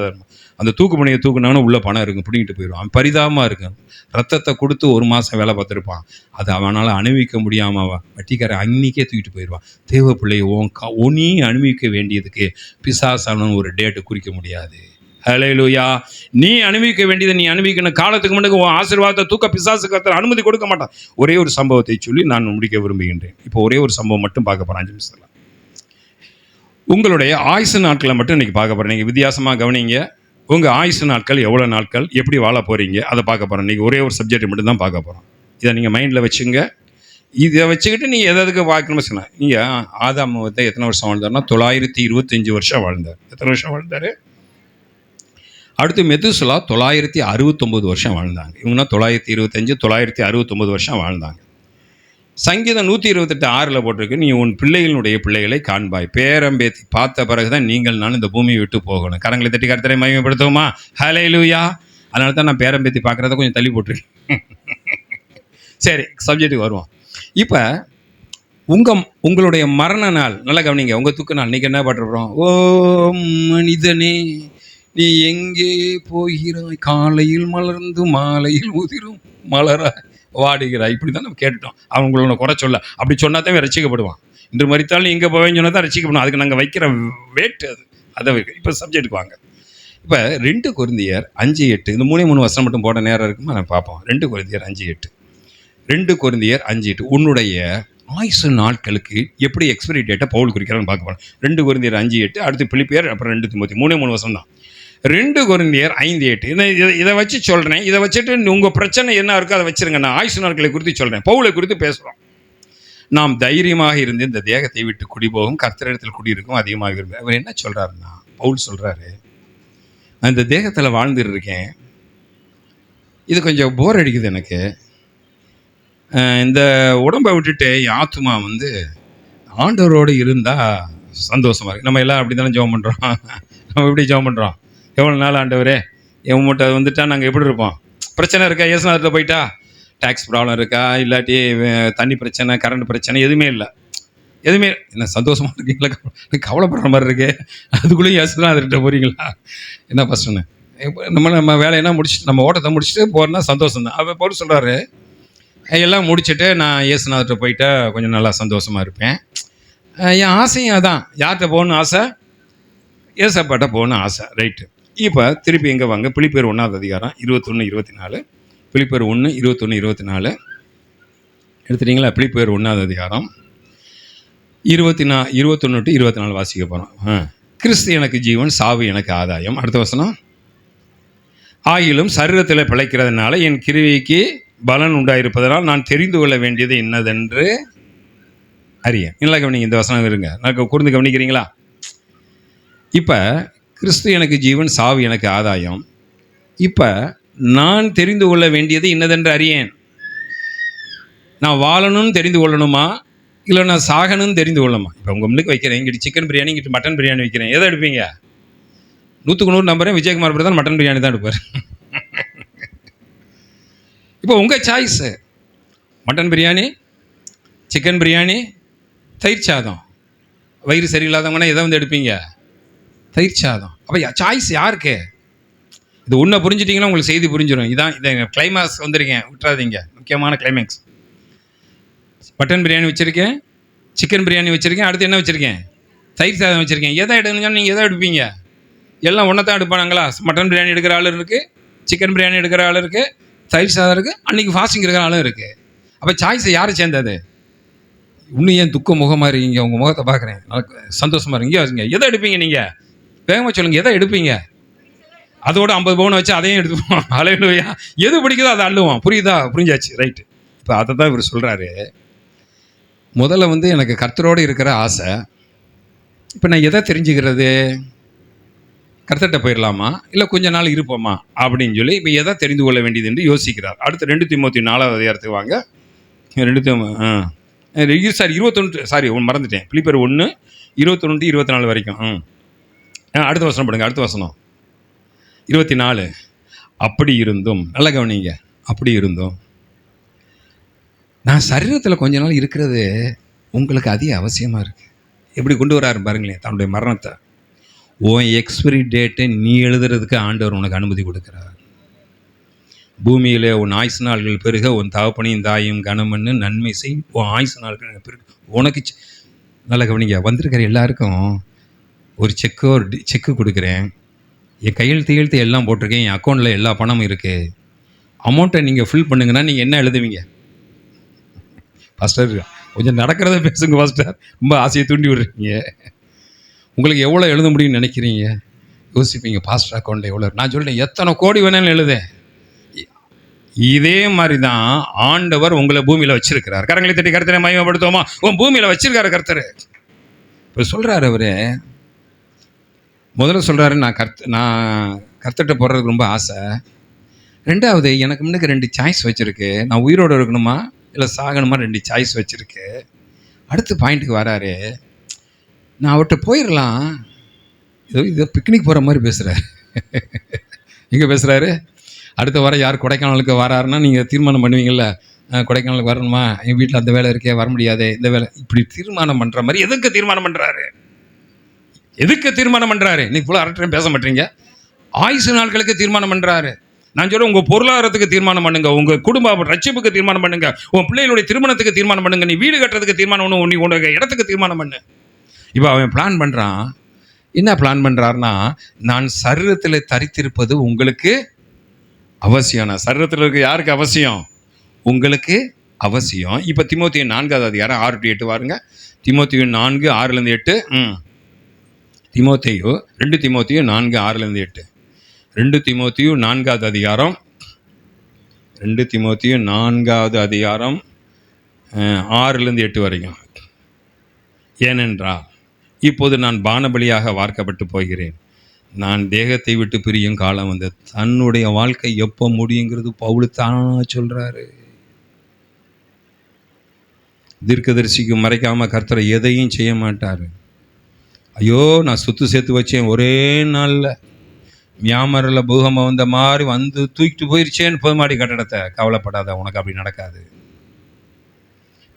அந்த தூக்கு பணியை தூக்குனாலும் உள்ள பணம் இருக்கும், பிடிங்கிட்டு போயிடுவான். அவன் பரிதாபமாக இருக்கும். ரத்தத்தை கொடுத்து 1 மாதம் வேலை பார்த்துருப்பான். அது அவனால் அனுபவிக்க முடியாமல் வட்டிக்காரன் அன்னைக்கே தூக்கிட்டு போயிடுவான். தேவ பிள்ளையை நீ அனுபவிக்க வேண்டியதுக்கு பிசாசான ஒரு டேட்டு குறிக்க முடியாது. ஹல்லேலூயா. நீ அனுபவிக்க வேண்டியதை நீ அனுபவிக்கணும். காலத்துக்கு முன்னாடி உன் ஆசீர்வாதத்தை தூக்க பிசாசு கர்த்தர் அனுமதி கொடுக்க மாட்டான். ஒரே ஒரு சம்பவத்தை சொல்லி நான் முடிக்க விரும்புகின்றேன். இப்போ ஒரே ஒரு சம்பவம் மட்டும் பார்க்க போகிறேன், 5 நிமிஷத்தில். உங்களுடைய ஆயுசு நாட்களை மட்டும் இன்றைக்கி பார்க்க போகிறேன். நீங்கள் வித்தியாசமாக கவனிங்க. உங்கள் ஆயுசு நாட்கள் எவ்வளோ நாட்கள், எப்படி வாழ போகிறீங்க, அதை பார்க்க போகிறோம். இன்றைக்கி ஒரே ஒரு சப்ஜெக்ட் மட்டும் தான் பார்க்க போகிறோம். இதை நீங்கள் மைண்டில் வச்சுங்க. இதை வச்சுக்கிட்டு நீங்கள் எதுக்கு பார்க்கணும்னு சொன்னால், நீங்கள் ஆதாம் எத்தனை வருஷம் வாழ்ந்தார்னா 925 வருஷம் வாழ்ந்தார். எத்தனை வருஷம் வாழ்ந்தார்? அடுத்து மெதுசலா 969 வருஷம் வாழ்ந்தாங்க. இவங்கன்னா 925 969 வருஷம் வாழ்ந்தாங்க. சங்கீதம் 128:6 போட்டிருக்கு, நீ உன் பிள்ளைகளுடைய பிள்ளைகளை காண்பாய். பேரம்பேத்தி பார்த்த பிறகுதான் நீங்கள் நான் இந்த பூமியை விட்டு போகணும். கரங்களை தட்டி கர்த்தரை மகிமைப்படுத்துவோமா? ஹல்லேலூயா. அதனால தான் நான் பேரம்பேத்தி பார்க்குறத கொஞ்சம் தள்ளி போட்டிருக்கேன். சரி, சப்ஜெக்ட்டுக்கு வருவோம். இப்போ உங்களுடைய மரண நாள் நல்லா கவனிங்க. உங்கள் துக்க நாள் இன்றைக்கி என்ன பாட்டுறோம்? ஓ மனிதனே நீ எங்கே போகிறாய், காலையில் மலர்ந்து மாலையில் உதிரும் மலரா வாடுகிறாய். இப்படி தான் நம்ம கேட்டுட்டோம். அவங்களோட குறை சொல்ல அப்படி சொன்னால் தான் ரசிக்கப்படுவான். இன்று மறித்தாலும் எங்கே போவேன்னு சொன்னால் தான் ரசிக்கப்படும். அதுக்கு நாங்கள் வைக்கிற வேட்டு அதை இப்போ சப்ஜெக்ட்டுக்கு வாங்க. இப்போ 2 கொரிந்தியர் 5:8 இந்த 3 வருஷம் மட்டும் போட நேரம் இருக்குமா நான் பார்ப்போம். 2 கொரிந்தியர் 5:8 உன்னுடைய ஆயுசு நாட்களுக்கு எப்படி எக்ஸ்பைரி டேட்டை பவுல் குறிக்கிறான்னு பார்க்க போகிறோம். 2 கொரிந்தியர் 5:8, அடுத்து பிலிப்பியர், அப்புறம் 2 தீமோத்தேயு. 3 வருஷம் தான். 2 கொரிந்தியர் 5:8 இதை வச்சு சொல்கிறேன். இதை வச்சுட்டு உங்கள் பிரச்சனை என்ன இருக்கோ அதை வச்சுருங்க. நான் ஆயுசு நாட்களை குறித்து சொல்கிறேன், பவுலை குறித்து பேசுகிறோம். நாம் தைரியமாக இருந்து இந்த தேகத்தை விட்டு குடிபோகும், கர்த்தரிடத்தில் குடியிருக்கும் அதிகமாக விரும்புகிறேன். அவர் என்ன சொல்கிறாருன்னா, பவுல் சொல்கிறாரு, நான் இந்த தேகத்தில் வாழ்ந்துட்டு இருக்கேன், இது கொஞ்சம் போர் அடிக்குது எனக்கு. இந்த உடம்பை விட்டுட்டு என் ஆத்துமா ஆண்டவரோடு இருந்தால் சந்தோஷமாக இருக்குது. நம்ம எல்லாம் அப்படி தானே ஜெபம் பண்ணுறோம். நம்ம எப்படி ஜெபம் பண்ணுறோம்? எவ்வளோ நாள் ஆண்டவரே என் மூட்டை வந்துட்டால் நாங்கள் எப்படி இருப்போம்? பிரச்சனை இருக்கா? இயேசுநாதர்கிட்ட போயிட்டா டேக்ஸ் ப்ராப்ளம் இருக்கா, இல்லாட்டி தண்ணி பிரச்சனை, கரண்ட் பிரச்சனை, எதுவுமே இல்லை. எதுவுமே என்ன சந்தோஷமாக இருக்கீங்களா? கவலைப்படுற மாதிரி இருக்கு. அதுக்குள்ளேயும் இயேசுநாதர்கிட்ட போகிறீங்களா? என்ன ஃபஸ்ட்டுன்னு நம்ம வேலையெல்லாம் முடிச்சுட்டு நம்ம ஓட்டத்தை முடிச்சுட்டு போகிறோன்னா சந்தோஷம் தான். அவர் போட்டு சொல்கிறாரு, எல்லாம் முடிச்சுட்டு நான் இயேசுநாதர்கிட்ட போயிட்டா கொஞ்சம் நல்லா சந்தோஷமாக இருப்பேன். என் ஆசையும் அதான். யார்கிட்ட போகணும்னு ஆசை? ஏசப்பாட்ட போகணும்னு ஆசை. ரைட்டு. இப்போ திருப்பி எங்கே வாங்க, பிலிப்பியர் 1ஆவது அதிகாரம் 21, 24. பிலிப்பியர் 1, 21, 24 எடுத்துட்டீங்களா? பிலிப்பியர் 1ஆவது அதிகாரம் 21 to 24 வாசிக்க போகிறோம். கிறிஸ்து எனக்கு ஜீவன், சாவு எனக்கு ஆதாயம். அடுத்த வசனம். ஆகிலும் சரீரத்தில் பிழைக்கிறதுனால என் கிரியைக்கு பலன் உண்டாயிருப்பதனால் நான் தெரிந்து கொள்ள வேண்டியது என்னதென்று அறியேன். இல்லை கவனிங்க, இந்த வசனம் இருங்க, நான் கூர்ந்து கவனிக்கிறீங்களா? இப்போ கிறிஸ்து எனக்கு ஜீவன், சாவு எனக்கு ஆதாயம். இப்போ நான் தெரிந்து கொள்ள வேண்டியது என்னதென்று அறியேன். நான் வாழணும்னு தெரிந்து கொள்ளணுமா, இல்லை நான் சாகணும்னு தெரிந்து கொள்ளணுமா? இப்போ உங்கள் முன்னுக்கு வைக்கிறேன், இங்கிட்டு சிக்கன் பிரியாணி, இங்கிட்டு மட்டன் பிரியாணி வைக்கிறேன், எதை எடுப்பீங்க? 100க்கு 100 நம்புறேன், விஜயகுமார் பிரதான் மட்டன் பிரியாணி தான் எடுப்பார். இப்போ உங்கள் choice. Mutton biryani, chicken biryani, தயிர் சாதம். வயிறு சரியில்லாதவங்கன்னா எதை வந்து எடுப்பீங்க? தயிர் சாதம். அப்போ சாய்ஸ் யாருக்கு? இது ஒன்றை புரிஞ்சிட்டிங்கன்னா உங்களுக்கு செய்தி புரிஞ்சிடும். இதான் இதை கிளைமேக்ஸ் வந்துருக்கேன், விட்டுறாதீங்க. முக்கியமான கிளைமேக்ஸ். மட்டன் பிரியாணி வச்சுருக்கேன், சிக்கன் பிரியாணி வச்சுருக்கேன், அடுத்து என்ன வச்சுருக்கேன்? தயிர் சாதம் வச்சுருக்கேன். எதை எடுக்கணும்னு நீங்கள் எதை எடுப்பீங்க? எல்லாம் ஒன்றை தான் எடுப்பானாங்களா? மட்டன் பிரியாணி எடுக்கிற ஆள் இருக்குது, சிக்கன் பிரியாணி எடுக்கிற ஆள் இருக்குது, தயிர் சாதம் இருக்குது, அன்றைக்கி ஃபாஸ்டிங் இருக்கிற ஆளும் இருக்குது. அப்போ சாய்ஸை யார் சேர்ந்தது? இன்னும் ஏன் துக்க முகமாக இருக்கீங்க? உங்கள் முகத்தை பார்க்குறேன், சந்தோஷமாக இருக்கீங்க. எதை எடுப்பீங்க நீங்கள்? வேகமாக சொல்லுங்கள், எதை எடுப்பீங்க? அதோட 50 பவுன் வச்சு அதையும் எடுத்துப்போம். அலையிலுயா, எது பிடிக்குதோ அதை அள்ளுவோம். புரியுதா? புரிஞ்சாச்சு, ரைட்டு. இப்போ அதை தான் இவர் சொல்கிறாரு. முதல்ல வந்து எனக்கு கர்த்தரோடு இருக்கிற ஆசை. இப்போ நான் எதை தெரிஞ்சுக்கிறது? கர்த்தர்கிட்ட போயிடலாமா, இல்லை கொஞ்ச நாள் இருப்போமா அப்படின்னு சொல்லி இப்போ எதை தெரிந்து கொள்ள வேண்டியது என்று யோசிக்கிறார். அடுத்து 2 தீமோத்தேயு 4வது அதிகாரத்துக்கு வாங்க. 21 மறந்துட்டேன். பிலிப்பியர் 1, 21 to 24 வரைக்கும். அடுத்த வசனம் படுங்க. அடுத்த வசனம் 24. அப்படி இருந்தும், நல்லா கவனிங்க, அப்படி இருந்தும் நான் சரீரத்தில் கொஞ்ச நாள் இருக்கிறது உங்களுக்கு அதிக அவசியமாக இருக்குது. எப்படி கொண்டு வராரு பாருங்களேன் தன்னுடைய மரணத்தை. உன் எக்ஸ்பிரி டேட்டை நீ எழுதுறதுக்கு ஆண்டவர் உனக்கு அனுமதி கொடுக்குறார். பூமியில் உன் ஆயுசு நாள்கள் பெருக, உன் தகப்பனையும் தாயும் கனமண்ணு நன்மை செய், உன் ஆயுசு நாள்கள் பெருக. உனக்கு நல்லா கவனிங்க, வந்திருக்கிற எல்லாருக்கும் ஒரு செக்கு கொடுக்குறேன். என் கையெழுத்து எல்லாம் போட்டிருக்கேன், என் அக்கௌண்ட்டில் எல்லா பணமும் இருக்குது. அமௌண்ட்டை நீங்கள் ஃபில் பண்ணுங்கன்னா நீங்கள் என்ன எழுதுவீங்க? பாஸ்டர் கொஞ்சம் நடக்கிறத பேசுங்க பாஸ்டர், ரொம்ப ஆசையை தூண்டி விடுறீங்க. உங்களுக்கு எவ்வளோ எழுத முடியும்னு நினைக்கிறீங்க? யோசிப்பீங்க, பாஸ்டர் அக்கௌண்ட்டில் எவ்வளோ? நான் சொல்கிறேன், எத்தனை கோடி வேணாலும் எழுதேன். இதே மாதிரி தான் ஆண்டவர் உங்களை பூமியில் வச்சிருக்கிறார். கரங்களை தட்டி கர்த்தரை மகிமைப்படுத்துவோமா? உன் பூமியில் வச்சிருக்காரு கர்த்தர். இப்போ சொல்கிறாரு அவரு, முதல்ல சொல்கிறாரு, நான் கர்த்தர்கிட்ட போடுறதுக்கு ரொம்ப ஆசை. ரெண்டாவது, எனக்கு முன்னுக்கு 2 சாய்ஸ் வச்சுருக்கு. நான் உயிரோடு இருக்கணுமா இல்லை சாகணுமா, 2 சாய்ஸ் வச்சுருக்கு. அடுத்த பாயிண்ட்டுக்கு வராரு, நான் அவர்கிட்ட போயிடலாம். இது பிக்னிக் போகிற மாதிரி பேசுகிறாரு. எங்கே பேசுகிறாரு? அடுத்த வாரம் யார் கொடைக்கானலுக்கு வராருன்னா நீங்கள் தீர்மானம் பண்ணுவீங்கள்ல, கொடைக்கானலுக்கு வரணுமா, எங்கள் வீட்டில் அந்த வேலை இருக்கே, வர முடியாது, இந்த வேலை, இப்படி தீர்மானம் பண்ணுற மாதிரி. எதுக்கு தீர்மானம் பண்ணுறாரு? எதுக்கு தீர்மானம் பண்ணுறாரு? இன்னைக்கு ஃபுல்லாக அரட்டையும் பேச மாட்டீங்க. ஆயுசு நாட்களுக்கு தீர்மானம் பண்ணுறாரு. நான் சொல்கிறேன், உங்கள் பொருளாதாரத்துக்கு தீர்மானம் பண்ணுங்க, உங்கள் குடும்ப ரட்சிப்புக்கு தீர்மானம் பண்ணுங்க, உன் பிள்ளைகளுடைய திருமணத்துக்கு தீர்மானம் பண்ணுங்க, நீ வீடு கட்டுறதுக்கு தீர்மானம் பண்ணு, நீ உனக்கு இடத்துக்கு தீர்மானம் பண்ணு. இப்போ அவன் பிளான் பண்ணுறான். என்ன பிளான் பண்ணுறாருன்னா, நான் சரீரத்தில் தரித்திருப்பது உங்களுக்கு அவசியம். நான் சரீரத்தில் இருக்க யாருக்கு அவசியம்? உங்களுக்கு அவசியம். இப்போ தீமோத்தேயு 4வது அதிகாரம் 6 to 8 வாருங்க. தீமோத்தேயு 4, 6-8. தீமோத்தேயு 2 தீமோத்தேயு 4, 6-8. 2 தீமோத்தேயு 4வது அதிகாரம் 2 தீமோத்தேயு 4வது அதிகாரம் 6-8 வரைக்கும். ஏனென்றால் இப்போது நான் பானபலியாக வார்க்கப்பட்டு போகிறேன், நான் தேகத்தை விட்டு பிரியும் காலம் வந்து. தன்னுடைய வாழ்க்கை எப்போ முடியுங்கிறது பவுல் தானா சொல்கிறாரு. தீர்க்கதரிசிக்கு மறைக்காமல் கர்த்தரை எதையும் செய்ய மாட்டார். ஐயோ, நான் சொத்து சேர்த்து வச்சேன், ஒரே நாளில் மியாமரில் பூகம்பம் வந்த மாதிரி வந்து தூக்கிட்டு போயிடுச்சேன்னு 10 மாடி கட்டடத்தை. கவலைப்படாத, உனக்கு அப்படி நடக்காது.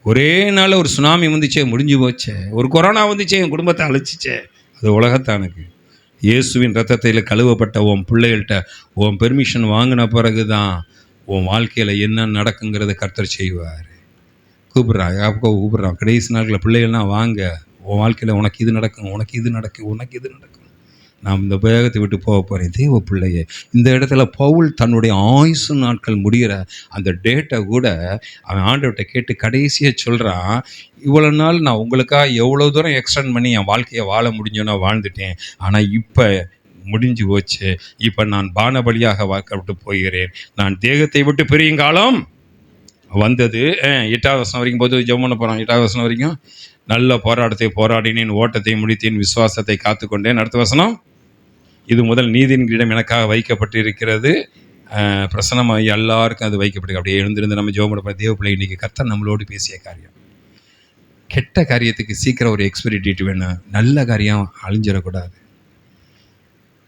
ஒரே நாள் ஒரு சுனாமி வந்துச்சே, முடிஞ்சு போச்சே. ஒரு கொரோனா வந்துச்சே, என் குடும்பத்தை அழிச்சிச்சே. அது உலகத்தானுக்கு. இயேசுவின் ரத்தத்தில் கழுவப்பட்ட உன் பிள்ளைகள்கிட்ட உன் பெர்மிஷன் வாங்கின பிறகு தான் உன் வாழ்க்கையில் என்ன நடக்குங்கிறத கர்த்தர் செய்வார். கூப்பிட்றான், கூப்பிட்றான். கடைசி நாட்களில் பிள்ளைகள்லாம் வாங்க, உன் வாழ்க்கையில் உனக்கு இது நடக்கும், உனக்கு இது நடக்கும், உனக்கு இது நடக்கும். நான் இந்த உலகத்தை விட்டு போக போகிறேன். தேவ பிள்ளையே, இந்த இடத்துல பவுல் தன்னுடைய ஆயுசு நாட்கள் முடிகிற அந்த டேட்டை கூட அவன் ஆண்டவர்கிட்ட கேட்டு கடைசியாக சொல்கிறான், இவ்வளோ நாள் நான் உங்களுக்காக எவ்வளோ தூரம் எக்ஸ்டெண்ட் பண்ணி என் வாழ்க்கையை வாழ முடிஞ்சோன்னா வாழ்ந்துட்டேன். ஆனால் இப்போ முடிஞ்சு போச்சு. இப்போ நான் பானபலியாக வாக்கப்பட்டு போகிறேன். நான் தேகத்தை விட்டு பிரியும் காலம் வந்தது. 8வது வசனம் வரைக்கும் போது ஜெபம் பண்ண போகிறோம். 8வது வசனம் வரைக்கும், நல்ல போராட்டத்தை போராடினேன், ஓட்டத்தை முடித்தேன், விசுவாசத்தை காத்துக்கொண்டேன். அடுத்த வசனம், இது முதல் நீதியின் கிரீடம் எனக்காக வைக்கப்பட்டு இருக்கிறது. பிரசன்னமாக எல்லாருக்கும் அது வைக்கப்பட்டு. அப்படியே எழுந்திருந்து நம்ம ஜெபம் பண்ண தேவ பிள்ளை, இன்றைக்கி கர்த்தர் நம்மளோடு பேசிய காரியம். கெட்ட காரியத்துக்கு சீக்கிரம் ஒரு எக்ஸ்பைரி டேட் வேணும். நல்ல காரியம் அழிஞ்சிடக்கூடாது.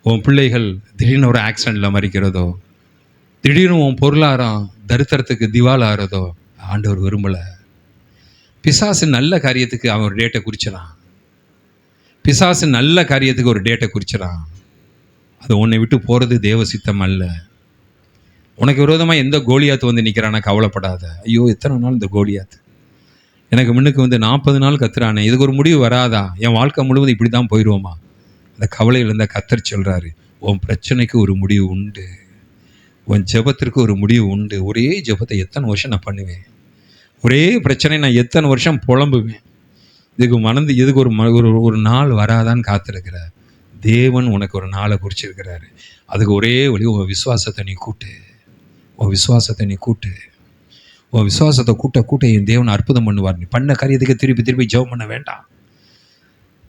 உன் பிள்ளைகள் திடீர்னு ஒரு ஆக்சிடெண்ட்டில் மறிக்கிறதோ, திடீர்னு உன் பொருளாதாரம் தரித்திரத்துக்கு திவால் ஆகிறதோ ஆண்டவர் விரும்பலை. பிசாசு நல்ல காரியத்துக்கு அவன் ஒரு டேட்டை குறிச்சிடான். பிசாசு நல்ல காரியத்துக்கு ஒரு டேட்டை குறிச்சிடான். அது உன்னை விட்டு போகிறது தேவ சித்தம் அல்ல. உனக்கு விரோதமாக எந்த கோலியாத்து வந்து நிற்கிறானா கவலைப்படாத. ஐயோ, எத்தனை நாள் இந்த கோலியாத்து எனக்கு முன்னுக்கு வந்து 40 நாள் கத்துறானே, இதுக்கு ஒரு முடிவு வராதா? என் வாழ்க்கை முழுவதும் இப்படி தான் போயிடுவோமா? அந்த கவலையில் இருந்தால் கர்த்தர் சொல்கிறாரு, உன் பிரச்சனைக்கு ஒரு முடிவு உண்டு, உன் ஜெபத்திற்கு ஒரு முடிவு உண்டு. ஒரே ஜெபத்தை எத்தனை வருஷம் நான் பண்ணுவேன்? ஒரே பிரச்சனை நான் எத்தனை வருஷம் புலம்புவேன்? இதுக்கு ஒரு நாள் வராதான்னு காத்திருக்கிற தேவன் உனக்கு ஒரு நாளை குறிச்சிருக்கிறாரு. அதுக்கு ஒரே வழி, உன் விசுவாசத்தை நீ கூட்டு. உன் விசுவாசத்தை நீ கூட்டு. உன் விசுவாசத்தை கூட்ட என் தேவன் அற்புதம் பண்ணுவார். நீ பண்ண காரியத்துக்கு திருப்பி ஜெபம் பண்ண வேண்டாம்.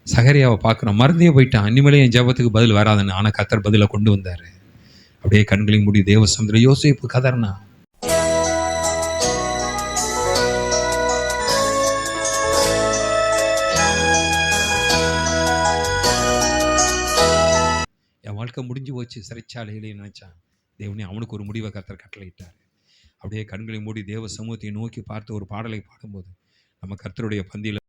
சகரியாவை பார்க்குறோம், மறந்தே போயிட்டான். இனிமேலே என் ஜெபத்துக்கு பதில் வராதுன்னு. ஆனால் கர்த்தர் பதிலை கொண்டு வந்தார். அப்படியே கண்களையும் மூடி தேவ சமுத்திரம் யோசேப்பு கதர்னா. என் வாழ்க்கை முடிஞ்சு போச்சு சிறைச்சாலையிலே நினைச்சான். தேவனே அவனுக்கு ஒரு முடிவை கர்த்தர் கட்டளையிட்டார். அப்படியே கண்களை மூடி தேவ சமூகத்தை நோக்கி பார்த்து ஒரு பாடலை பாடும்போது நம்ம கர்த்தருடைய பந்தியில்